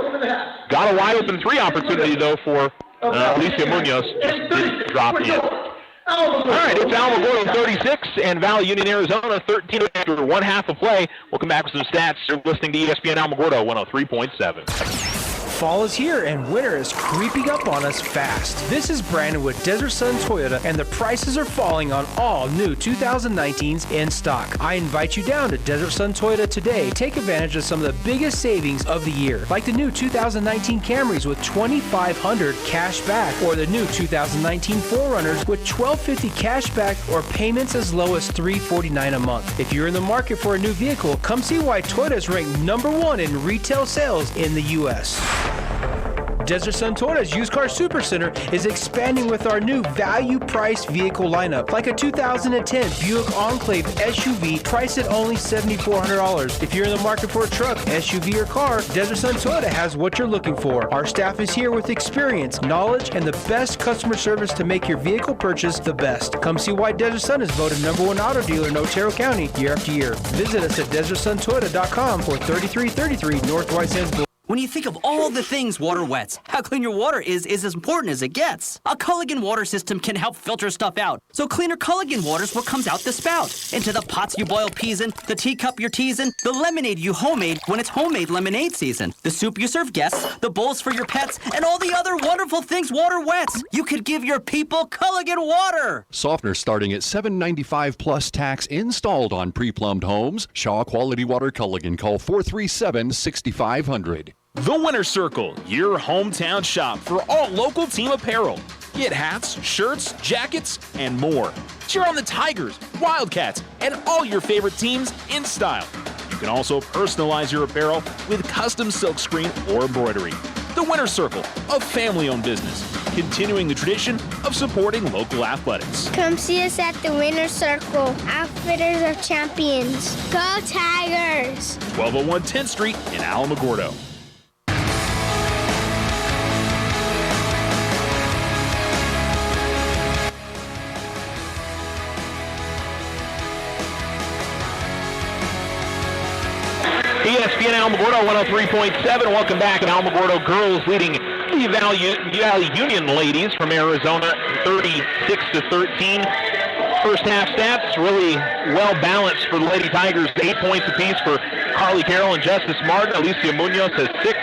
Got a wide open 3 opportunity, though, for Alicia Munoz. Just didn't drop in. All right, it's Alamogordo 36 and Valley Union, Arizona 13 after one half of play. We'll come back with some stats. You're listening to ESPN Alamogordo 103.7. Fall is here and winter is creeping up on us fast. This is Brandon with Desert Sun Toyota, and the prices are falling on all new 2019s in stock. I invite you down to Desert Sun Toyota today. Take advantage of some of the biggest savings of the year, like the new 2019 Camrys with $2,500 cash back, or the new 2019 4Runners with $1,250 cash back, or payments as low as $349 a month. If you're in the market for a new vehicle, come see why Toyota is ranked #1 in retail sales in the U.S. Desert Sun Toyota's Used Car Supercenter is expanding with our new value-priced vehicle lineup, like a 2010 Buick Enclave SUV priced at only $7,400. If you're in the market for a truck, SUV, or car, Desert Sun Toyota has what you're looking for. Our staff is here with experience, knowledge, and the best customer service to make your vehicle purchase the best. Come see why Desert Sun is voted #1 auto dealer in Otero County year after year. Visit us at DesertSunToyota.com or 3333 North White Sands Boulevard. When you think of all the things water wets, how clean your water is as important as it gets. A Culligan water system can help filter stuff out. So cleaner Culligan water is what comes out the spout. Into the pots you boil peas in, the teacup you're teasing, the lemonade you homemade when it's homemade lemonade season, the soup you serve guests, the bowls for your pets, and all the other wonderful things water wets. You could give your people Culligan water. Softener starting at $7.95 plus tax installed on pre-plumbed homes. Shaw Quality Water Culligan. Call 437-6500. The Winter Circle, your hometown shop for all local team apparel. Get hats, shirts, jackets, and more. Cheer on the Tigers, Wildcats, and all your favorite teams in style. You can also personalize your apparel with custom silkscreen or embroidery. The Winter Circle, a family-owned business, continuing the tradition of supporting local athletics. Come see us at the Winter Circle, Outfitters of Champions. Go Tigers! 1201 10th Street in Alamogordo. ESPN Alamogordo 103.7. Welcome back. And Alamogordo girls leading the Valley Union ladies from Arizona 36-13. First half stats really well balanced for the Lady Tigers. 8 points apiece for Carly Carroll and Justice Martin. Alicia Munoz has 6.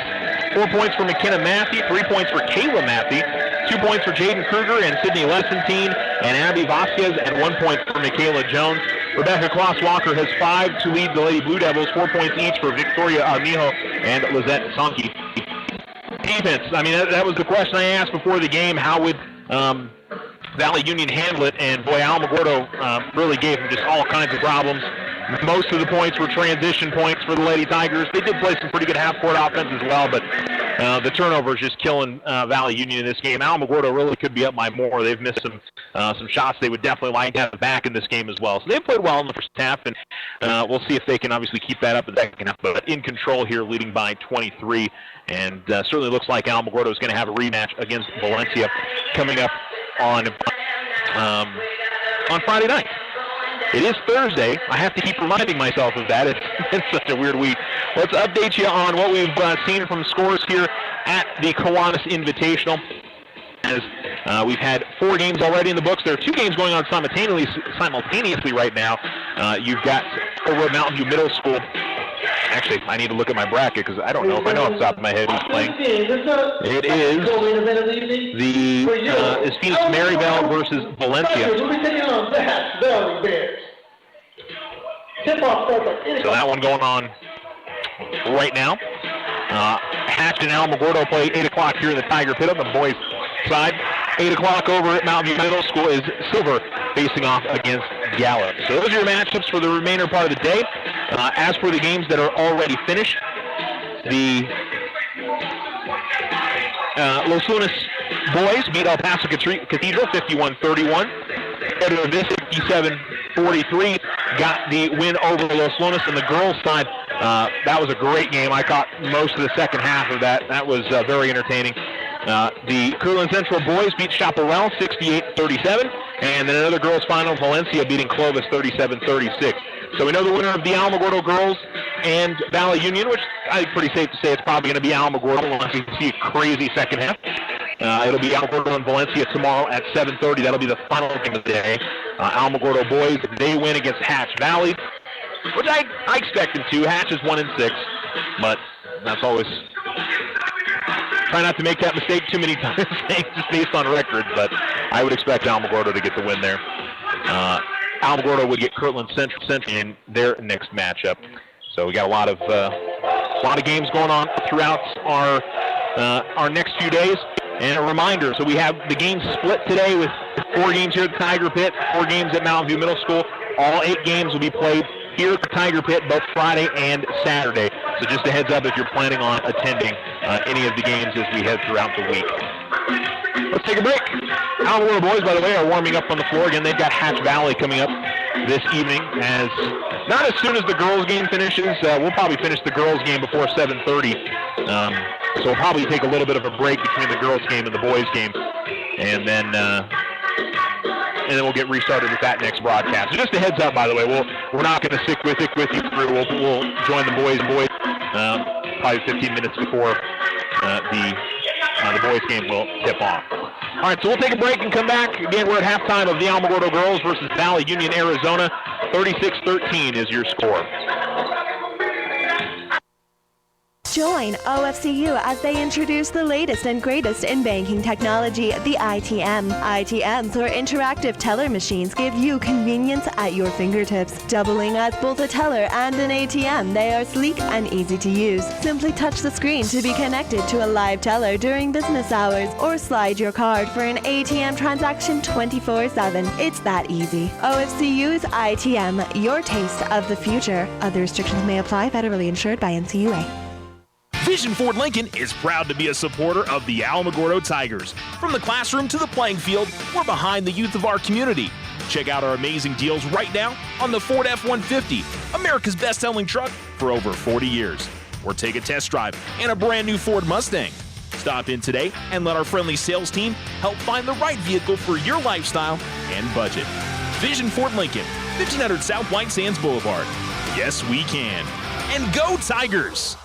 4 points for McKenna Matthew. 3 points for Kayla Matthew. 2 points for Jaden Kruger and Sydney Lessentine and Abby Vasquez, and 1 point for Michaela Jones. Rebecca Kloss-Walker has 5 to lead the Lady Blue Devils, 4 points each for Victoria Armijo and Lizette Sonke. Defense, I mean, that was the question I asked before the game. How would Valley Union handle it? And boy, Alamogordo really gave them just all kinds of problems. Most of the points were transition points for the Lady Tigers. They did play some pretty good half-court offense as well, but the turnovers just killing Valley Union in this game. Alamogordo really could be up by more. They've missed some shots they would definitely like to have back in this game as well. So they played well in the first half, and we'll see if they can obviously keep that up in the second half. But in control here, leading by 23, and certainly looks like Alamogordo is going to have a rematch against Valencia coming up on Friday night. It is Thursday. I have to keep reminding myself of that. It's been such a weird week. Let's update you on what we've seen from scores here at the Kiwanis Invitational. As we've had 4 games already in the books. There are 2 games going on simultaneously right now. You've got over at Mountain View Middle School. Actually, I need to look at my bracket because I don't know if I know off the top of my head who's playing. It is is Phoenix Maryvale versus Valencia. So that one going on right now. Hatch and Alamogordo play 8 o'clock here in the Tiger Pit on the boys' side. 8 o'clock over at Mountain View Middle School is Silver facing off against Gallup. So those are your matchups for the remainder part of the day. As for the games that are already finished, the Los Lunas boys beat El Paso Cathedral 51-31. Edward Vista 57-43 got the win over Los Lunas. On the girls' side, that was a great game. I caught most of the second half of that. That was very entertaining. The Kirtland Central boys beat Chaparral 68-37, and then another girls' final, Valencia beating Clovis 37-36. So we know the winner of the Alamogordo girls and Valley Union, which I think pretty safe to say it's probably going to be Alamogordo unless we see a crazy second half. It'll be Alamogordo and Valencia tomorrow at 7:30. That'll be the final game of the day. Alamogordo boys, if they win against Hatch Valley, which I expect them to. Hatch is 1-6, but that's always... Try not to make that mistake too many times, just based on records, but I would expect Alamogordo to get the win there. Alamogordo would get Kirtland Central in their next matchup. So we got a lot of games going on throughout our next few days. And a reminder, so we have the games split today with 4 games here at the Tiger Pit, 4 games at Mountain View Middle School. All 8 games will be played here at the Tiger Pit both Friday and Saturday. So just a heads up if you're planning on attending any of the games as we head throughout the week. Let's take a break. Alamogordo boys, by the way, are warming up on the floor again. They've got Hatch Valley coming up this evening. Not as soon as the girls' game finishes. We'll probably finish the girls' game before 7:30. So we'll probably take a little bit of a break between the girls' game and the boys' game, and then we'll get restarted with that next broadcast. So just a heads up, by the way, we're not going to stick with you through. We'll join the boys probably 15 minutes before the boys' game will tip off. All right, so we'll take a break and come back. Again, we're at halftime of the Alamogordo girls versus Valley Union, Arizona. 36-13 is your score. Join OFCU as they introduce the latest and greatest in banking technology, the ITM. ITMs, or interactive teller machines, give you convenience at your fingertips. Doubling as both a teller and an ATM, they are sleek and easy to use. Simply touch the screen to be connected to a live teller during business hours, or slide your card for an ATM transaction 24/7. It's that easy. OFCU's ITM, your taste of the future. Other restrictions may apply. Federally insured by NCUA. Vision Ford Lincoln is proud to be a supporter of the Alamogordo Tigers. From the classroom to the playing field, we're behind the youth of our community. Check out our amazing deals right now on the Ford F-150, America's best-selling truck for over 40 years. Or take a test drive in a brand new Ford Mustang. Stop in today and let our friendly sales team help find the right vehicle for your lifestyle and budget. Vision Ford Lincoln, 1500 South White Sands Boulevard. Yes, we can. And go Tigers!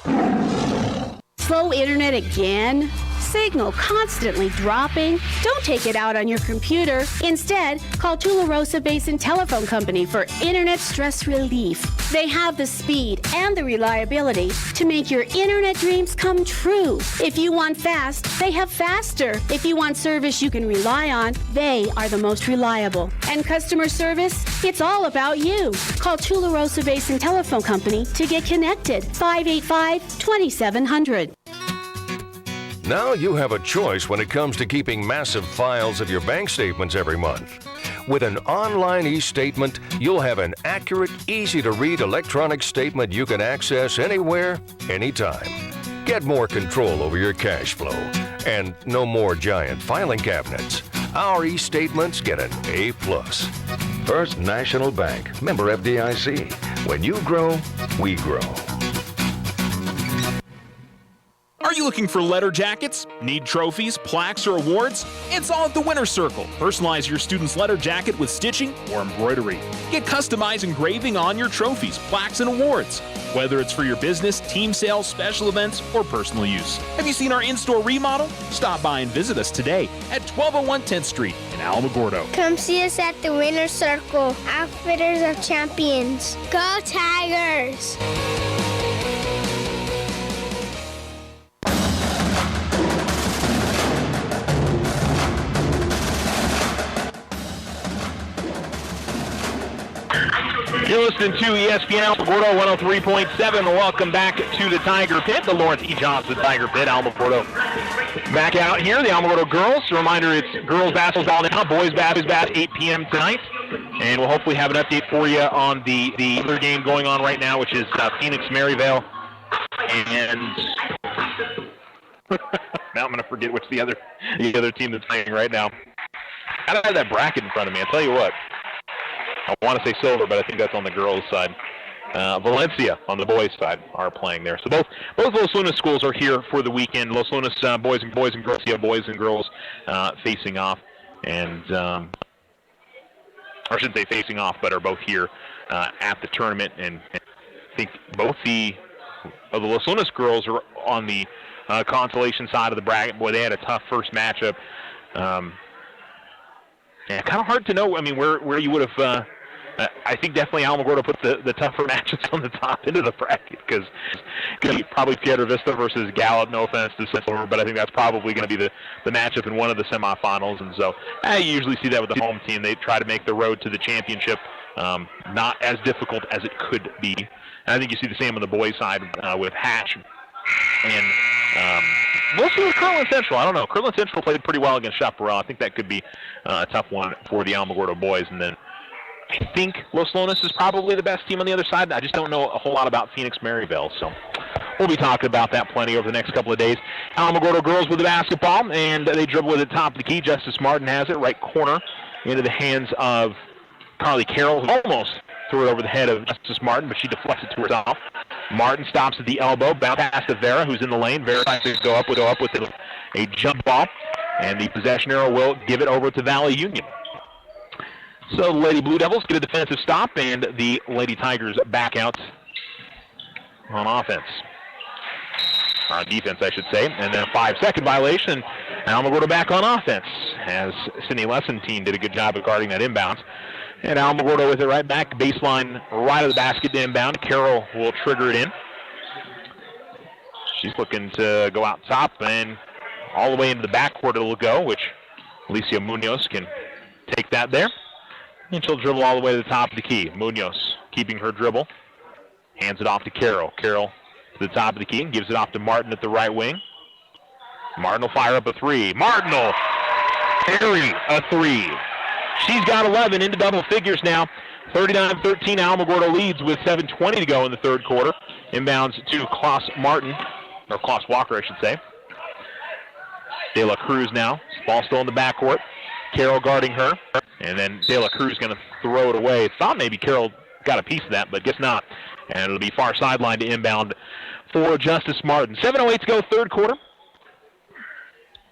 Slow internet again? Signal constantly dropping? Don't take it out on your computer. Instead, call Tularosa Basin Telephone Company for internet stress relief. They have the speed and the reliability to make your internet dreams come true. If you want fast, they have faster. If you want service you can rely on, they are the most reliable. And customer service? It's all about you. Call Tularosa Basin Telephone Company to get connected. 585-2700. Now you have a choice when it comes to keeping massive files of your bank statements every month. With an online e-statement, you'll have an accurate, easy-to-read electronic statement you can access anywhere, anytime. Get more control over your cash flow. And no more giant filing cabinets. Our e-statements get an A+. First National Bank, member FDIC. When you grow, we grow. Are you looking for letter jackets? Need trophies, plaques, or awards? It's all at the Winner's Circle. Personalize your student's letter jacket with stitching or embroidery. Get customized engraving on your trophies, plaques, and awards. Whether it's for your business, team sales, special events, or personal use. Have you seen our in-store remodel? Stop by and visit us today at 1201 10th Street in Alamogordo. Come see us at the Winner's Circle, Outfitters of Champions. Go Tigers! You're listening to ESPN Alamogordo 103.7. Welcome back to the Tiger Pit, the Lawrence E. Johnson Tiger Pit. Alamogordo back out here. The Alamogordo girls. A reminder, it's girls basketball now. Boys basketball 8 p.m. tonight. And we'll hopefully have an update for you on the other game going on right now, which is Phoenix-Maryvale. And now I'm going to forget which the other team that's playing right now. I don't have that bracket in front of me. I'll tell you what. I want to say Silver, but I think that's on the girls' side. Valencia on the boys' side are playing there. So both Los Lunas schools are here for the weekend. Los Lunas boys and girls, boys and girls facing off, and or I shouldn't say facing off, but are both here at the tournament. And I think both the Los Lunas girls are on the consolation side of the bracket. Boy, they had a tough first matchup. Yeah, kind of hard to know. I mean, where you would have. I think definitely Alamogordo put the tougher matchups on the top end of the bracket because probably Piedra Vista versus Gallup. No offense to Silver, but I think that's probably going to be the matchup in one of the semifinals. And so I usually see that with the home team. They try to make the road to the championship not as difficult as it could be. And I think you see the same on the boys' side with Hatch and mostly with Kirtland Central. I don't know. Kirtland Central played pretty well against Chaparral. I think that could be a tough one for the Alamogordo boys. And then I think Los Lonas is probably the best team on the other side. I just don't know a whole lot about Phoenix Maryville, so we'll be talking about that plenty over the next couple of days. Alamogordo girls with the basketball, and they dribble at the top of the key. Justice Martin has it, right corner, into the hands of Carly Carroll, who almost threw it over the head of Justice Martin, but she deflects it to herself. Martin stops at the elbow, bounce pass to Vera, who's in the lane. Vera tries to go up with a jump ball, and the possession arrow will give it over to Valley Union. So the Lady Blue Devils get a defensive stop, and the Lady Tigers back out on offense. Or on defense, I should say. And then a 5-second violation, and Alamogordo back on offense, as Sydney Lessentine did a good job of guarding that inbounds. And Alamogordo with it right back, baseline right of the basket to inbound. Carroll will trigger it in. She's looking to go out top, and all the way into the backcourt it'll go, which Alicia Munoz can take that there. And she'll dribble all the way to the top of the key. Munoz keeping her dribble. Hands it off to Carroll. Carroll to the top of the key and gives it off to Martin at the right wing. Martin will fire up a three. Martin will carry a three. She's got 11 into double figures now. 39-13, Alamogordo leads with 7:20 to go in the third quarter. Inbounds to Klaus Martin, or Klaus Walker, I should say. De La Cruz now. Ball still in the backcourt. Carroll guarding her. And then De La Cruz going to throw it away. Thought maybe Carroll got a piece of that, but guess not. And it'll be far sideline to inbound for Justice Martin. 7:08 to go, third quarter.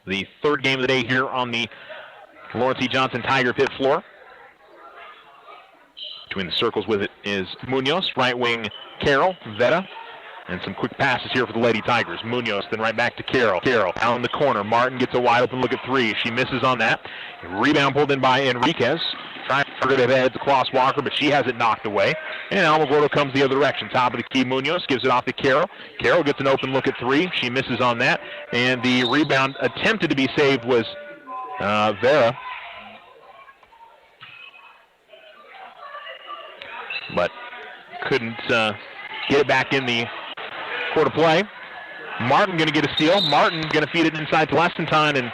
The third game of the day here on the Lawrence E. Johnson Tiger Pit floor. Between the circles with it is Munoz, right wing Carroll, Veta, and some quick passes here for the Lady Tigers. Munoz, then right back to Carroll. Carroll out in the corner. Martin gets a wide open look at three. She misses on that. Rebound pulled in by Enriquez. Trying to get it ahead to Klaus Walker, but she has it knocked away. And Alamogordo comes the other direction. Top of the key, Munoz gives it off to Carroll. Carroll gets an open look at three. She misses on that. And the rebound attempted to be saved was Vera. But couldn't get it back in the court of play. Martin going to get a steal. Martin going to feed it inside to Lessentine, and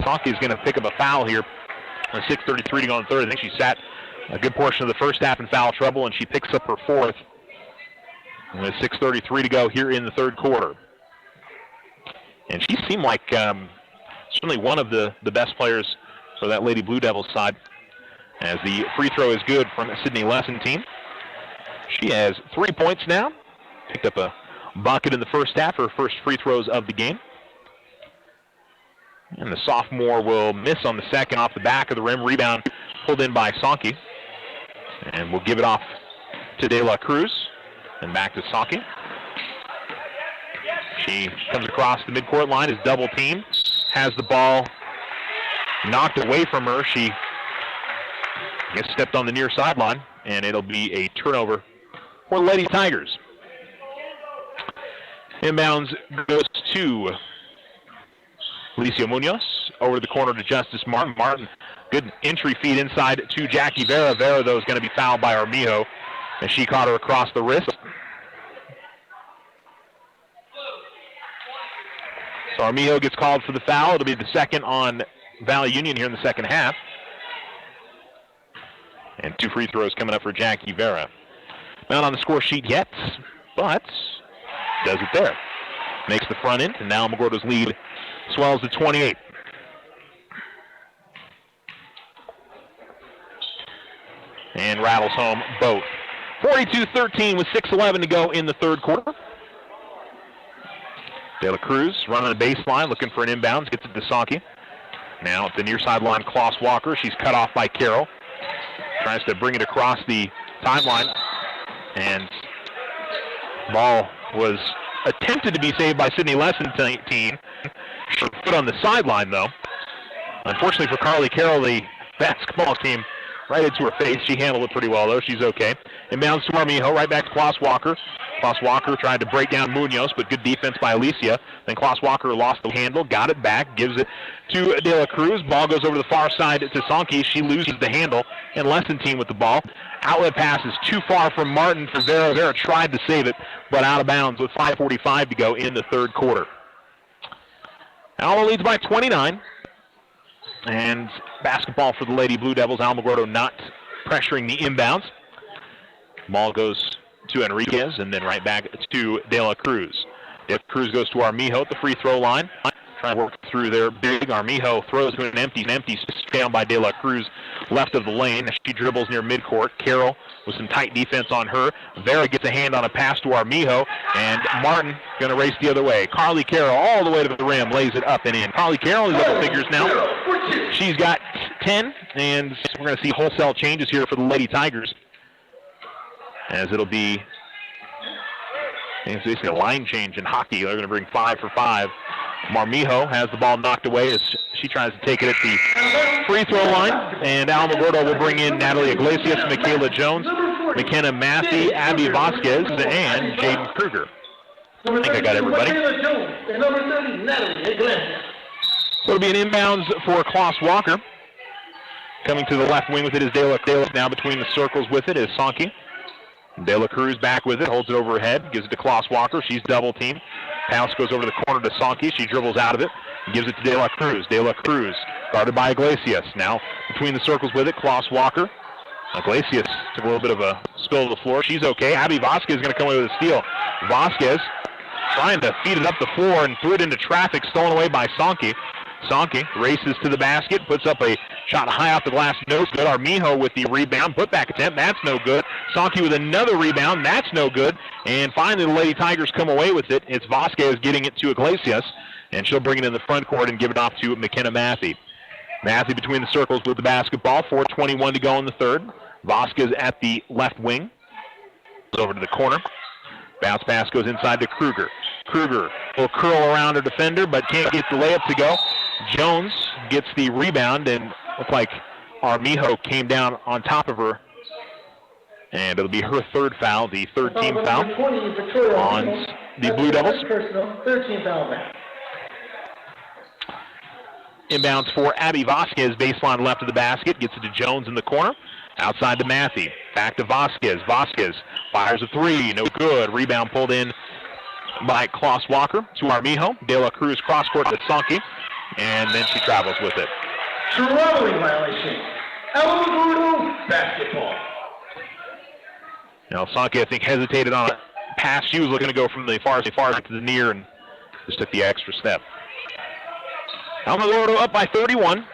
Saki is going to pick up a foul here. 6:33 to go in the third. I think she sat a good portion of the first half in foul trouble, and she picks up her fourth. And with 6:33 to go here in the third quarter. And she seemed like certainly one of the best players for that Lady Blue Devils side, as the free throw is good from Sydney Lessentine. She has 3 points now. Picked up a bucket in the first half, her first free throws of the game. And the sophomore will miss on the second off the back of the rim. Rebound pulled in by Saki. And we'll give it off to De La Cruz. And back to Saki. She comes across the midcourt line, is double teamed. Has the ball knocked away from her. She gets stepped on the near sideline. And it'll be a turnover for Lady Tigers. Inbounds goes to Alicia Munoz. Over the corner to Justice Martin. Martin, good entry feed inside to Jackie Vera. Vera, though, is going to be fouled by Armijo, and she caught her across the wrist. So Armijo gets called for the foul. It'll be the second on Valley Union here in the second half. And 2 free throws coming up for Jackie Vera. Not on the score sheet yet, but does it there. Makes the front end, and now Alamogordo's lead swells to 28. And rattles home both. 42-13 with 6:11 to go in the third quarter. De La Cruz running the baseline, looking for an inbounds, gets it to Saki. Now at the near sideline, Klaus Walker. She's cut off by Carroll. Tries to bring it across the timeline. And ball was attempted to be saved by Sydney Lessentine. Foot on the sideline, though. Unfortunately for Carly Carroll, the basketball came right into her face. She handled it pretty well, though. She's okay. Inbounds to Armijo, right back to Klaus Walker. Klaus Walker tried to break down Munoz, but good defense by Alicia. Then Klaus Walker lost the handle, got it back, gives it to De La Cruz. Ball goes over the far side to Sankey. She loses the handle, and Lessentine with the ball. Outlet pass is too far from Martin for Vera. Vera tried to save it, but out of bounds with 5:45 to go in the third quarter. Alamo leads by 29. And basketball for the Lady Blue Devils. Alamogordo not pressuring the inbounds. Ball goes to Enriquez and then right back to De La Cruz. De La Cruz goes to Armijo at the free throw line. Trying to work through their big. Armijo throws to an empty down by De La Cruz left of the lane. She dribbles near midcourt. Carroll with some tight defense on her. Vera gets a hand on a pass to Armijo, and Martin going to race the other way. Carly Carroll all the way to the rim, lays it up and in. Carly Carroll is double figures now. She's got 10, and we're going to see wholesale changes here for the Lady Tigers, as it'll be basically a line change in hockey. They're going to bring 5 for 5. Marmijo has the ball knocked away as she tries to take it at the free throw line. And Alamogordo will bring in Natalie Iglesias, Michaela Jones, McKenna Massey, Abby Vasquez, and Jaden Kruger. I think I got everybody. So it'll be an inbounds for Klaus Walker. Coming to the left wing with it is De La now between the circles with it is Sankey. De La Cruz back with it, holds it over her head, gives it to Klaus Walker. She's double teamed. Pass goes over to the corner to Sankey. She dribbles out of it and gives it to De La Cruz. De La Cruz guarded by Iglesias. Now between the circles with it, Klaus Walker. Iglesias took a little bit of a spill to the floor. She's okay. Abby Vasquez is going to come away with a steal. Vasquez trying to feed it up the floor and threw it into traffic, stolen away by Sankey. Sankey races to the basket, puts up a shot high off the glass, no good. Armijo with the rebound, putback attempt, that's no good. Sankey with another rebound, that's no good. And finally the Lady Tigers come away with it. It's Vasquez getting it to Iglesias, and she'll bring it in the front court and give it off to McKenna Mathey. Mathey between the circles with the basketball, 4:21 to go in the third. Vasquez at the left wing, over to the corner. Bounce pass goes inside to Kruger. Kruger will curl around her defender, but can't get the layup to go. Jones gets the rebound, and looks like Armijo came down on top of her. And it'll be her third foul, the third team foul on the Blue Devils. Inbounds for Abby Vasquez, baseline left of the basket, gets it to Jones in the corner. Outside to Mathey, back to Vasquez. Vasquez fires a three, no good. Rebound pulled in by Klaus Walker to Armijo. De La Cruz cross court to Sankey, and then she travels with it. Traveling violation. Alamogordo basketball. Now Sankey, I think, hesitated on a pass. She was looking to go from the far to the near and just took the extra step. Alamogordo up by 31.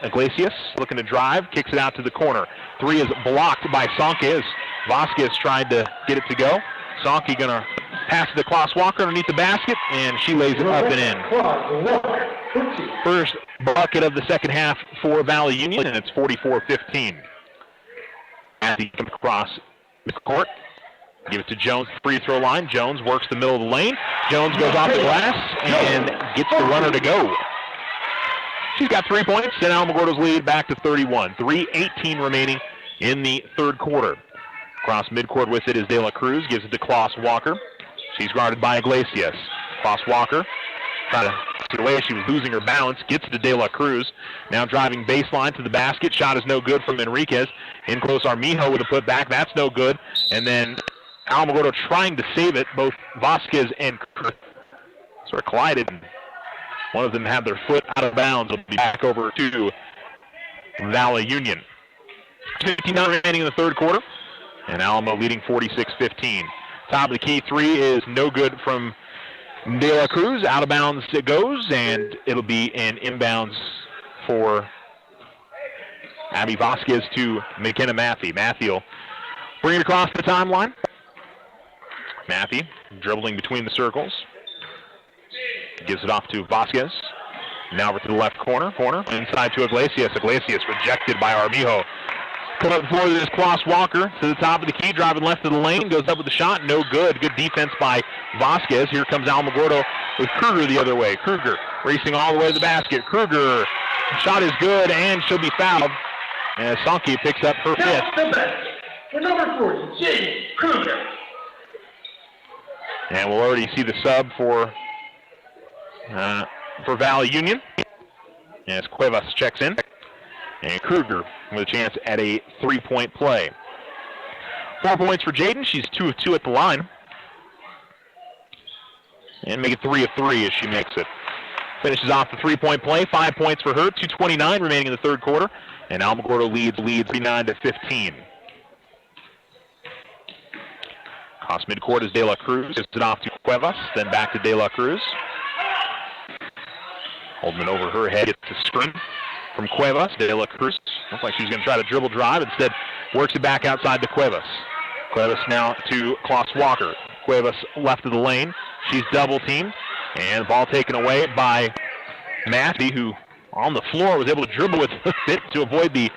Iglesias looking to drive, kicks it out to the corner. Three is blocked by Sankey. Vasquez tried to get it to go. Sankey going to pass it to Klaus Walker underneath the basket, and she lays it up and in. First bucket of the second half for Valley Union, and it's 44-15. Matthew comes across midcourt. Give it to Jones, free throw line. Jones works the middle of the lane. Jones goes off the glass and gets the runner to go. She's got 3 points, and Alamogordo's lead back to 31. 3:18 remaining in the third quarter. Across midcourt with it is De La Cruz, gives it to Klaus Walker. She's guarded by Iglesias. Klaus Walker trying to get away. She was losing her balance, gets it to De La Cruz. Now driving baseline to the basket. Shot is no good from Enriquez. In close, Armijo with a putback. That's no good. And then Alamogordo trying to save it. Both Vasquez and Kruger sort of collided. One of them had their foot out of bounds. It'll be back over to Valley Union. 59 remaining in the third quarter. And Alamo leading 46-15. Top of the key three is no good from De La Cruz. Out of bounds it goes, and it'll be an inbounds for Abby Vasquez to McKenna Mathey. Mathey will bring it across the timeline. Mathey dribbling between the circles. Gives it off to Vasquez. Now over to the left corner. Inside to Iglesias. Iglesias rejected by Armijo. Come up before this Klaus Walker to the top of the key, driving left of the lane, goes up with the shot, no good. Good defense by Vasquez. Here comes Alamogordo with Kruger the other way. Kruger racing all the way to the basket. Kruger, shot is good, and she'll be fouled. And Sankey picks up her fifth. For number 40, Jade Kruger. And we'll already see the sub for Valley Union as Cuevas checks in. And Kruger with a chance at a three-point play. 4 points for Jaden. She's 2 of 2 at the line. And make it 3 of 3 as she makes it. Finishes off the three-point play. 5 points for her. 2:29 remaining in the third quarter. And Alamogordo leads 39-15. Cross midcourt is De La Cruz. Gives it off to Cuevas. Then back to De La Cruz. Holdman over her head. Gets the screen from Cuevas. De La Cruz. Looks like she's going to try to dribble drive. Instead, works it back outside to Cuevas. Cuevas now to Klaus Walker. Cuevas left of the lane. She's double teamed. And the ball taken away by Matthew, who on the floor was able to dribble with it to avoid the,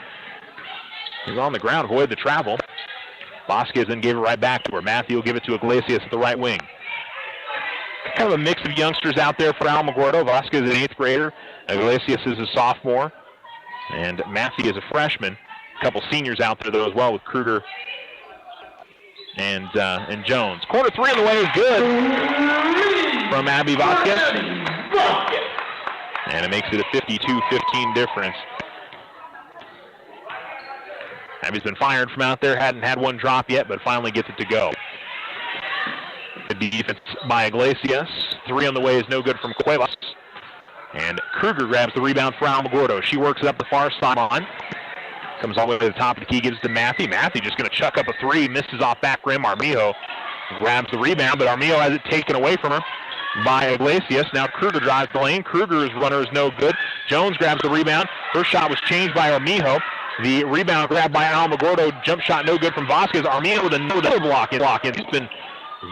he was on the ground, avoid the travel. Vasquez then gave it right back to her. Matthew will give it to Iglesias at the right wing. Kind of a mix of youngsters out there for Alamogordo. Vasquez is an 8th grader. Iglesias is a sophomore. And Matthew is a freshman. A couple seniors out there, though, as well, with Kruger and Jones. Corner three on the way is good from Abby Vasquez. And it makes it a 52-15 difference. Abby's been fired from out there, hadn't had one drop yet, but finally gets it to go. Good defense by Iglesias. 3 on the way is no good from Cuevas. And Kruger grabs the rebound for Alamogordo. She works it up the far sideline. Comes all the way to the top of the key, gives it to Matthew. Matthew just going to chuck up a 3, misses off back rim. Armijo grabs the rebound, but Armijo has it taken away from her by Iglesias. Now Kruger drives the lane. Kruger's runner is no good. Jones grabs the rebound. Her shot was changed by Armijo. The rebound grabbed by Alamogordo. Jump shot no good from Vasquez. Armijo with another block in. It's been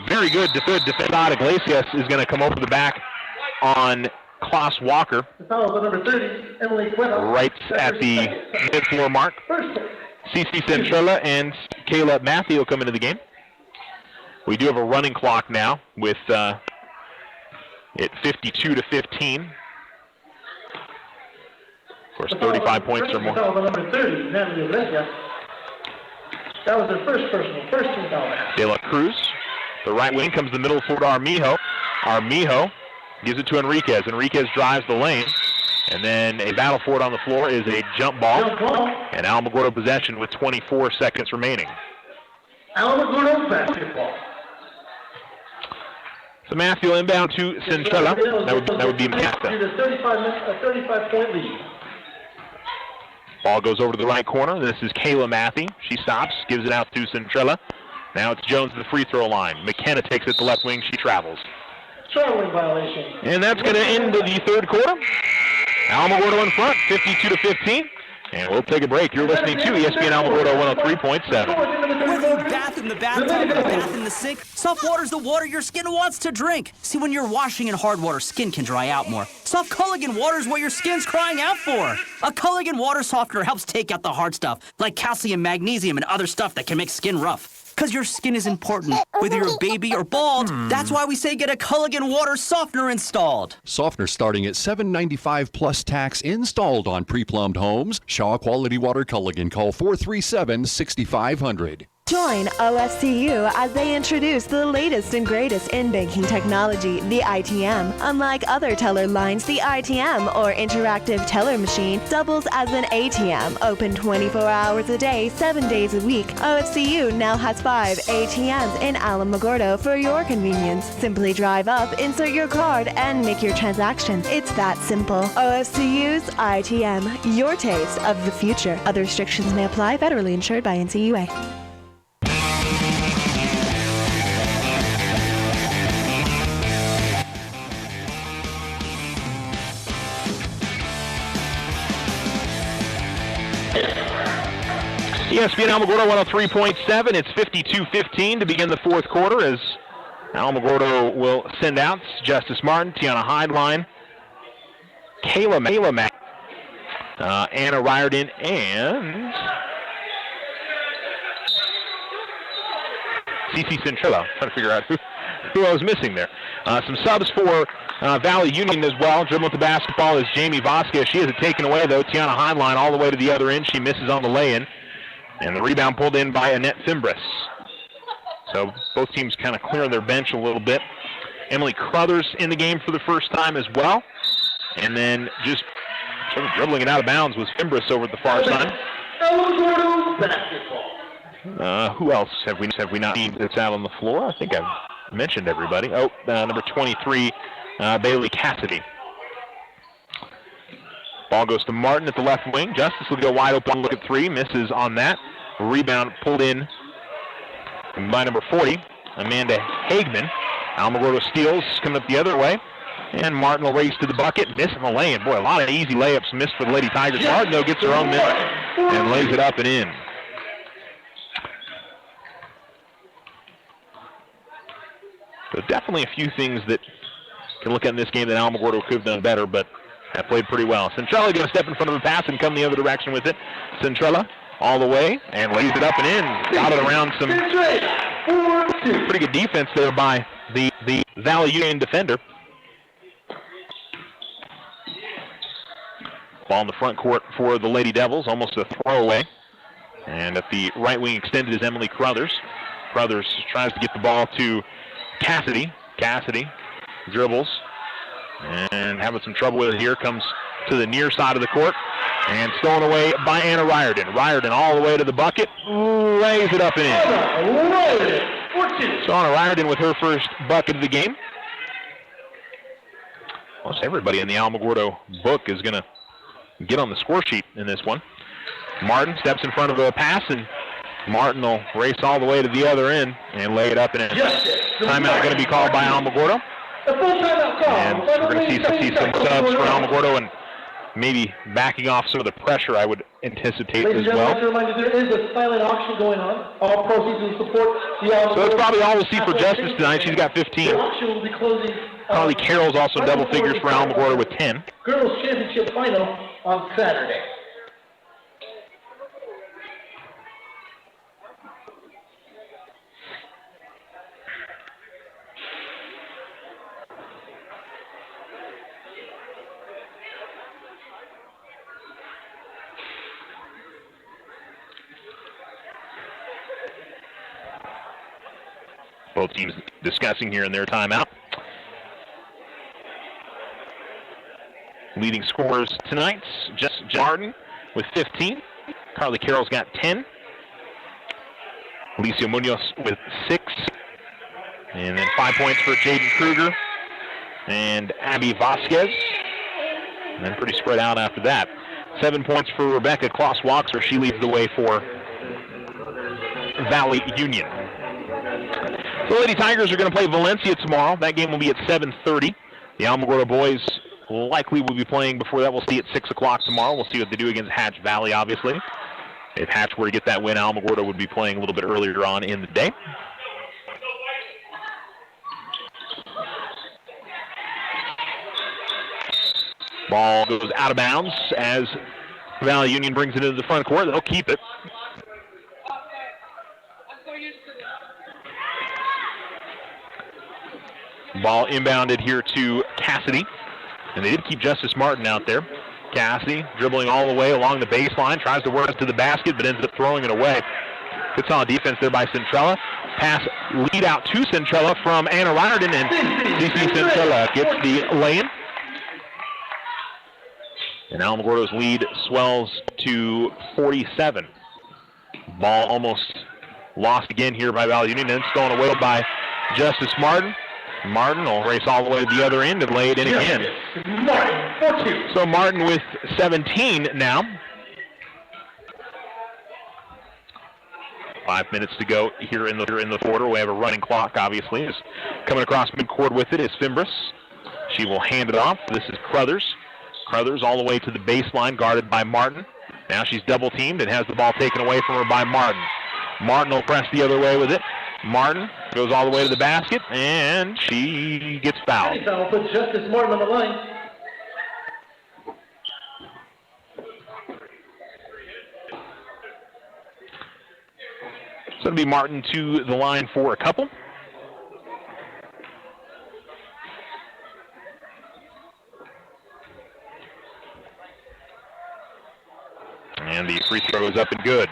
very good defense. Iglesias is going to come over the back on Klaus Walker. The foul is number 30, Emily Cuevas. Right at the mid-floor mark. CC Centrella and Kayla Matthew will come into the game. We do have a running clock now with it 52-15. Of course, 35 points or more. The foul is number 30, Natalie Iglesias. That was their first team foul. De La Cruz, the right wing, comes to the middle for Armijo. Armijo gives it to Enriquez. Enriquez drives the lane. And then a battle for it on the floor is a jump ball. And Alamogordo possession with 24 seconds remaining. Alamogordo basketball. So Matthew inbound to Centrella. That would be Mata. A 35-point lead. Ball goes over to the right corner. This is Kayla Matthew. She stops, gives it out to Centrella. Now it's Jones at the free throw line. McKenna takes it to left wing. She travels. Traveling violation. And that's going to end the third quarter. Alamogordo in front, 52-15. And we'll take a break. You're listening to ESPN Alamogordo 103.7. Whether you bath in the bathtub or bath in the sink, soft water's the water your skin wants to drink. See, when you're washing in hard water, skin can dry out more. Soft Culligan water's what your skin's crying out for. A Culligan water softener helps take out the hard stuff, like calcium, magnesium, and other stuff that can make skin rough. Because your skin is important, whether you're a baby or bald. That's why we say get a Culligan water softener installed. Softener starting at $7.95 plus tax installed on pre-plumbed homes. Shaw Quality Water Culligan. Call 437-6500. Join OSCU as they introduce the latest and greatest in banking technology, the ITM. Unlike other teller lines, the ITM, or interactive teller machine, doubles as an ATM. Open 24 hours a day, 7 days a week. OSCU now has 5 ATMs in Alamogordo for your convenience. Simply drive up, insert your card, and make your transaction. It's that simple. OSCU's ITM, your taste of the future. Other restrictions may apply. Federally insured by NCUA. ESPN Alamogordo 103.7. It's 52-15 to begin the fourth quarter as Alamogordo will send out Justice Martin, Tiana Hideline, Kayla Mack, Anna Riordan, and CC Centrilla. Trying to figure out who I was missing there. Some subs for Valley Union as well. Dribbling with the basketball is Jamie Vasquez. She has it taken away, though. Tiana Heinlein all the way to the other end. She misses on the lay-in. And the rebound pulled in by Annette Fimbris. So both teams kind of clear their bench a little bit. Emily Crothers in the game for the first time as well. And then just sort of dribbling it out of bounds was Fimbris over at the far side. Alamogordo basketball. Who else have we not seen that's out on the floor? I think I've mentioned everybody. Oh, number 23, Bailey Cassidy. Ball goes to Martin at the left wing. Justice will go wide open, look at three, misses on that. Rebound pulled in by number 40, Amanda Hagman. Alamogordo steals, coming up the other way. And Martin will race to the bucket, missing the lay-in. Boy, a lot of easy layups missed for the Lady Tigers. Martin, though, gets her own miss and lays it up and in. So definitely a few things that can look at in this game that Alamogordo could have done better, but have played pretty well. Centrella going to step in front of the pass and come the other direction with it. Centrella all the way and lays it up and in. Got it around some pretty good defense there by the Valley Union defender. Ball in the front court for the Lady Devils, almost a throwaway. And at the right wing extended is Emily Crothers. Crothers tries to get the ball to Cassidy. Cassidy dribbles and having some trouble with it here. Comes to the near side of the court and stolen away by Anna Riordan. Riordan all the way to the bucket, lays it up and in. So Anna Riordan with her first bucket of the game. Almost everybody in the Alamogordo book is going to get on the score sheet in this one. Martin steps in front of a pass, and Martin will race all the way to the other end and lay it up and in. Timeout going to be called by Alamogordo. And we're going to see some subs for Alamogordo and maybe backing off some of the pressure, I would anticipate as well. There is a silent auction going on. All proceeds will support the Alamogordo. So that's probably all we'll see for Justice tonight. She's got 15. The auction will be closing. Holly Carroll's also double figures for Alamogordo with 10. Girls Championship final on Saturday. Both teams discussing here in their timeout. Leading scorers tonight, just Martin with 15. Carly Carroll's got 10. Alicia Munoz with 6. And then 5 points for Jaden Kruger and Abby Vasquez. And then pretty spread out after that. 7 points for Rebecca Kloss-Walker. She leads the way for Valley Union. The Lady Tigers are going to play Valencia tomorrow. That game will be at 7:30. The Alamogordo boys likely will be playing before that. We'll see at 6 o'clock tomorrow. We'll see what they do against Hatch Valley, obviously. If Hatch were to get that win, Alamogordo would be playing a little bit earlier on in the day. Ball goes out of bounds as Valley Union brings it into the front court. They'll keep it. Ball inbounded here to Cassidy. And they did keep Justice Martin out there. Cassidy dribbling all the way along the baseline. Tries to work to the basket, but ends up throwing it away. Good solid defense there by Centrella. Pass lead out to Centrella from Anna Riordan. And CC Centrella gets the lane. And Alamogordo's lead swells to 47. Ball almost lost again here by Valley Union. And stolen away by Justice Martin. Martin will race all the way to the other end and lay it in again. So Martin with 17 now. 5 minutes to go here in the quarter. We have a running clock, obviously. Is coming across midcourt with it is Fimbris. She will hand it off. This is Crothers. Crothers all the way to the baseline, guarded by Martin. Now she's double teamed and has the ball taken away from her by Martin. Martin will press the other way with it. Martin goes all the way to the basket, and she gets fouled. Foul puts Justice Martin on the line. So it'll be Martin to the line for a couple. And the free throw is up and good.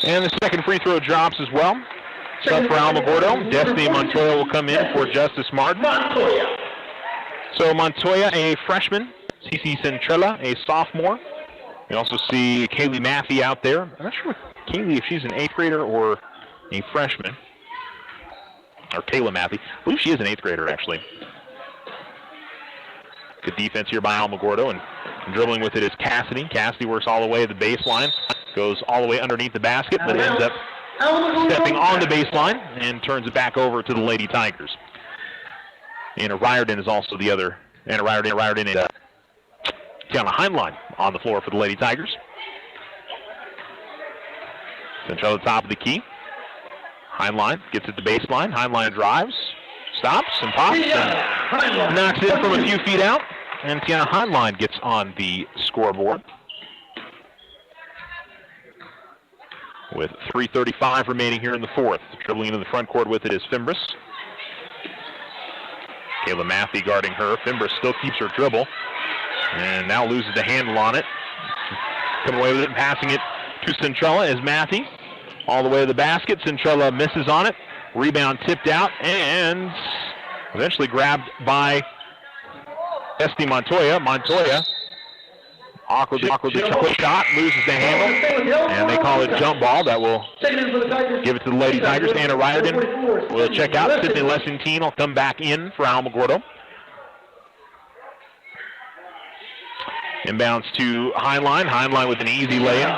And the second free throw drops as well. Sub for Alamogordo. Destiny Montoya will come in for Justice Martin. So Montoya, a freshman. Cici Centrella, a sophomore. We also see Kaylee Mathey out there. I'm not sure Kaylee if she's an 8th grader or a freshman. Or Kayla Mathey. I believe she is an 8th grader, actually. Good defense here by Alamogordo, and dribbling with it is Cassidy. Cassidy works all the way to the baseline, goes all the way underneath the basket, but ends up stepping on the baseline and turns it back over to the Lady Tigers. Anna Riordan is also the other. Anna Riordan and Tiana Heinlein on the floor for the Lady Tigers. Central at the top of the key. Heinlein gets it to baseline. Heinlein drives, stops, and pops, and knocks it from a few feet out. And Tiana Heinlein gets on the scoreboard. With 3:35 remaining here in the fourth. Dribbling into the front court with it is Fimbres. Kayla Mathey guarding her. Fimbres still keeps her dribble. And now loses the handle on it. Coming away with it and passing it to Centrella is Mathey. All the way to the basket. Centrella misses on it. Rebound tipped out and eventually grabbed by Destiny Montoya. Montoya awkwardly shot, loses the handle, and they call it jump ball. That will give it to the Lady Tigers. Anna Riordan will check out. Sydney Lessentine will come back in for Alamogordo. Inbounds to Heinlein. Heinlein with an easy lay-in.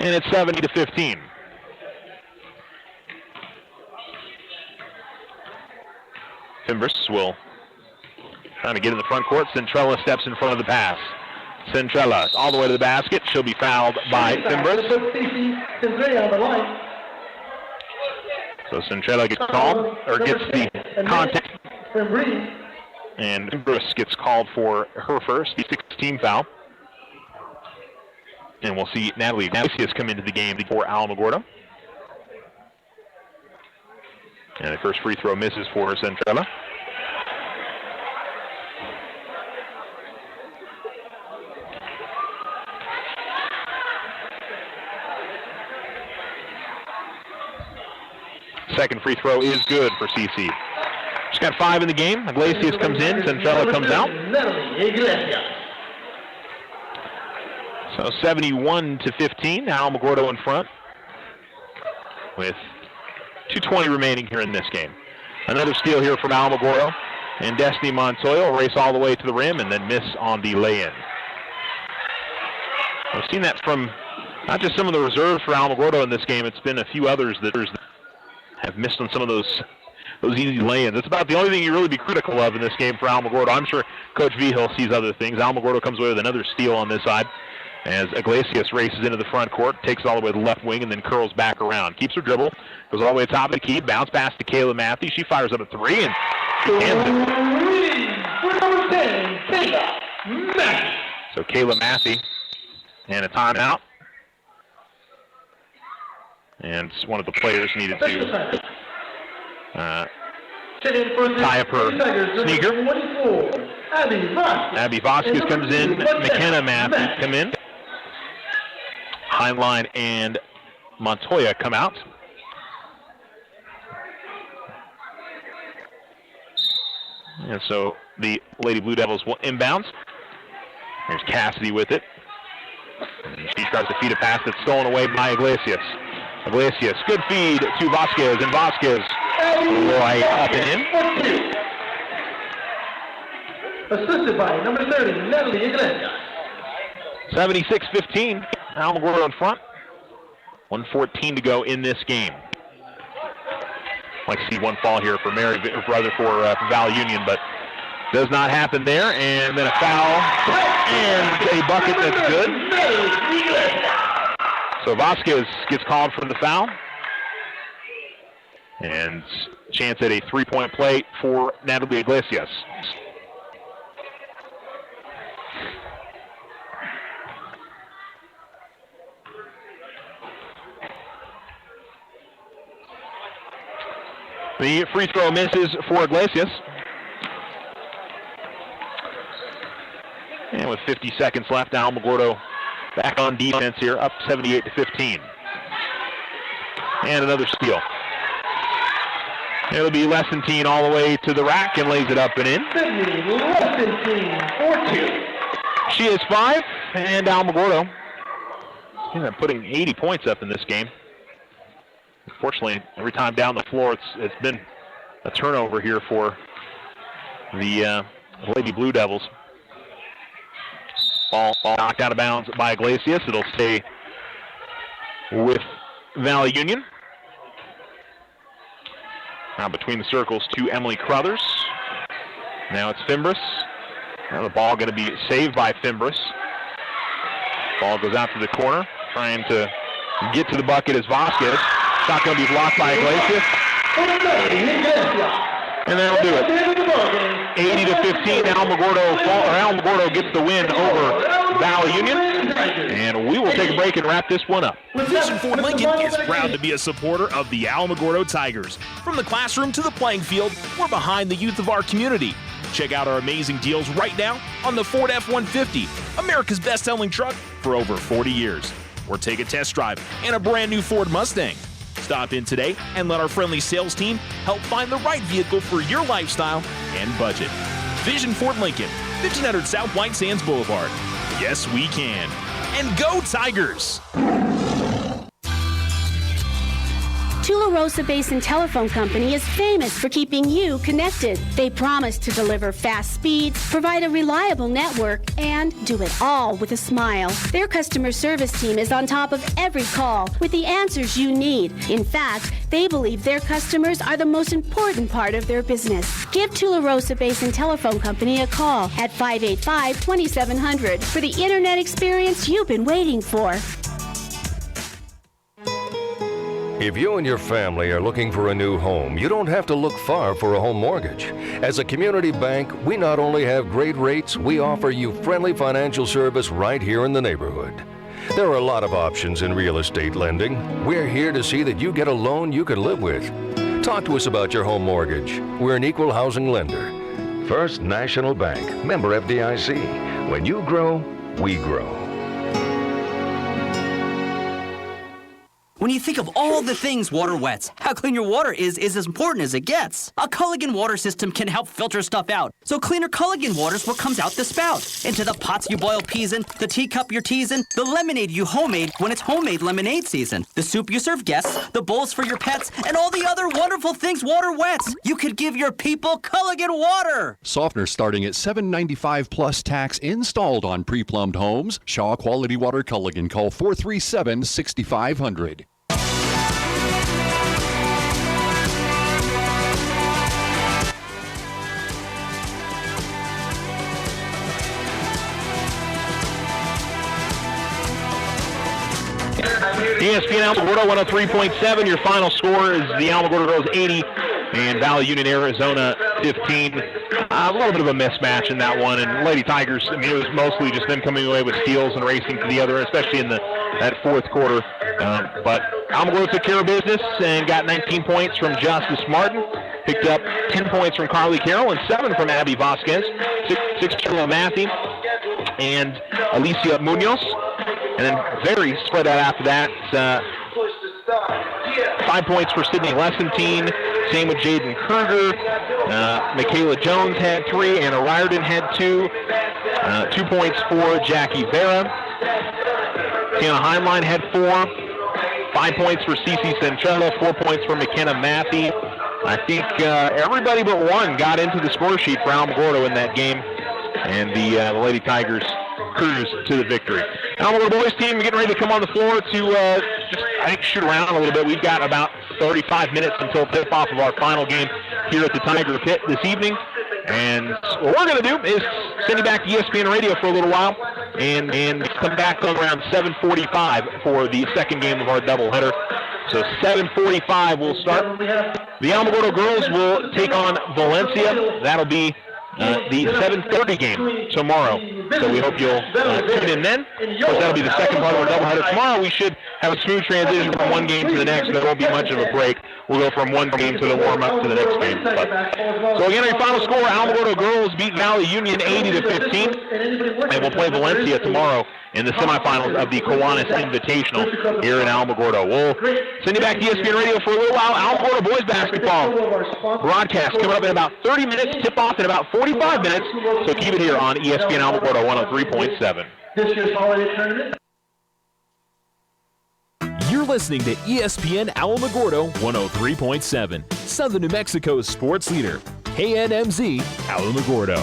And it's 70-15. Fimbres will trying to get in the front court. Centrella steps in front of the pass. Centrella all the way to the basket. She'll be fouled by Fimbres. So Centrella gets called, or gets the contact. And Fimbres gets called for her first, the 16th foul. And we'll see Natalie Iglesias come into the game for Alamogordo. And the first free throw misses for Centrella. Second free throw is good for CC. She's got 5 in the game. Iglesias comes in. Centrella comes out. So 71-15. Alamogordo in front with 2:20 remaining here in this game. Another steal here from Alamogordo. And Destiny Montoya will race all the way to the rim and then miss on the lay-in. We've seen that from not just some of the reserves for Alamogordo in this game. It's been a few others that have missed on some of those easy lay-ins. That's about the only thing you really be critical of in this game for Alamogordo. I'm sure Coach Vigil sees other things. Alamogordo comes away with another steal on this side as Iglesias races into the front court, takes it all the way to the left wing, and then curls back around. Keeps her dribble, goes all the way to the top of the key, bounce pass to Kayla Mathey. She fires up a 3 and hands it. So Kayla Mathey and a timeout. And one of the players needed to tie up her sneaker. Abby Vasquez comes in. McKenna Mathey come in. Heinlein and Montoya come out. And so the Lady Blue Devils will inbounds. There's Cassidy with it. And she tries to feed a pass that's stolen away by Iglesias. Iglesias, good feed to Vasquez, and Vasquez right up and in. Assisted by number 30, Natalie Iglesias. 76-15, Alamogordo in front. 1:14 to go in this game. Like to see one fall here for Val Union, but does not happen there. And then a foul and a bucket that's good. So Vasquez gets called for the foul. And chance at a three-point play for Natalie Iglesias. The free throw misses for Iglesias. And with 50 seconds left, Alamogordo back on defense here, up 78-15. And another steal. It'll be Lessentine all the way to the rack and lays it up and in. Lessentine, 4-2. She is 5, and Alamogordo putting 80 points up in this game. Unfortunately, every time down the floor, it's been a turnover here for the Lady Blue Devils. Ball knocked out of bounds by Iglesias. It'll stay with Valley Union. Now between the circles to Emily Crothers. Now it's Fimbres. Now the ball going to be saved by Fimbres. Ball goes out to the corner, trying to get to the bucket as Vasquez. Shot going to be blocked by Iglesias. And that'll do it. 80-15. Alamogordo gets the win over Valley Union. And we will take a break and wrap this one up. Vision Ford Lincoln is proud to be a supporter of the Alamogordo Tigers. From the classroom to the playing field, we're behind the youth of our community. Check out our amazing deals right now on the Ford F-150, America's best-selling truck for over 40 years. Or take a test drive in a brand new Ford Mustang. Stop in today and let our friendly sales team help find the right vehicle for your lifestyle and budget. Vision Ford Lincoln, 1500 South White Sands Boulevard. Yes, we can. And go Tigers! Tularosa Basin Telephone Company is famous for keeping you connected. They promise to deliver fast speeds, provide a reliable network, and do it all with a smile. Their customer service team is on top of every call with the answers you need. In fact, they believe their customers are the most important part of their business. Give Tularosa Basin Telephone Company a call at 585-2700 for the internet experience you've been waiting for. If you and your family are looking for a new home, you don't have to look far for a home mortgage. As a community bank, we not only have great rates, we offer you friendly financial service right here in the neighborhood. There are a lot of options in real estate lending. We're here to see that you get a loan you can live with. Talk to us about your home mortgage. We're an equal housing lender. First National Bank, member FDIC. When you grow, we grow. When you think of all the things water wets, how clean your water is as important as it gets. A Culligan water system can help filter stuff out. So cleaner Culligan water is what comes out the spout. Into the pots you boil peas in, the teacup you're teasing, the lemonade you homemade when it's homemade lemonade season, the soup you serve guests, the bowls for your pets, and all the other wonderful things water wets. You could give your people Culligan water. Softener starting at $7.95 plus tax installed on pre-plumbed homes. Shaw Quality Water Culligan. Call 437-6500. ESPN Alamogordo 103.7. Your final score is the Alamogordo Girls 80 and Valley Union, Arizona 15. A little bit of a mismatch in that one. And Lady Tigers, I mean, it was mostly just them coming away with steals and racing to the other, especially in that fourth quarter. But Alamogordo took care of business and got 19 points from Justice Martin. Picked up 10 points from Carly Carroll and 7 from Abby Vasquez. 6 from Matthew and Alicia Munoz. And then very spread out after that. 5 points for Sydney Lessentine. Same with Jaden Kruger. Michaela Jones had 3. Anna Riordan had 2. 2 points for Jackie Vera. Tiana Heinlein had 4. 5 points for Cece Centrella. 4 points for McKenna Matthew. I think everybody but one got into the score sheet for Alamogordo in that game. And the Lady Tigers cruise to the victory. Alamogordo boys team getting ready to come on the floor to I think, shoot around a little bit. We've got about 35 minutes until tip-off of our final game here at the Tiger Pit this evening. And what we're going to do is send you back to ESPN Radio for a little while. and come back on around 7:45 for the second game of our doubleheader. So 7:45 will start. The Alamogordo girls will take on Valencia. That'll be the 7:30 game tomorrow. So we hope you'll tune in then. Of course, that'll be the second part of our doubleheader. Tomorrow we should have a smooth transition from one game to the next. There won't be much of a break. We'll go from one game to the warm-up to the next game. So again, our final score, Alamogordo girls beat Valley Union 80-15. And we'll play Valencia tomorrow in the semifinals of the Kiwanis Invitational here in Alamogordo. We'll send you back to ESPN Radio for a little while. Alamogordo boys basketball broadcast coming up in about 30 minutes, tip-off in about 45 minutes. So keep it here on ESPN Alamogordo 103.7. This year's holiday tournament. You're listening to ESPN Alamogordo 103.7, Southern New Mexico's sports leader, KNMZ Alamogordo.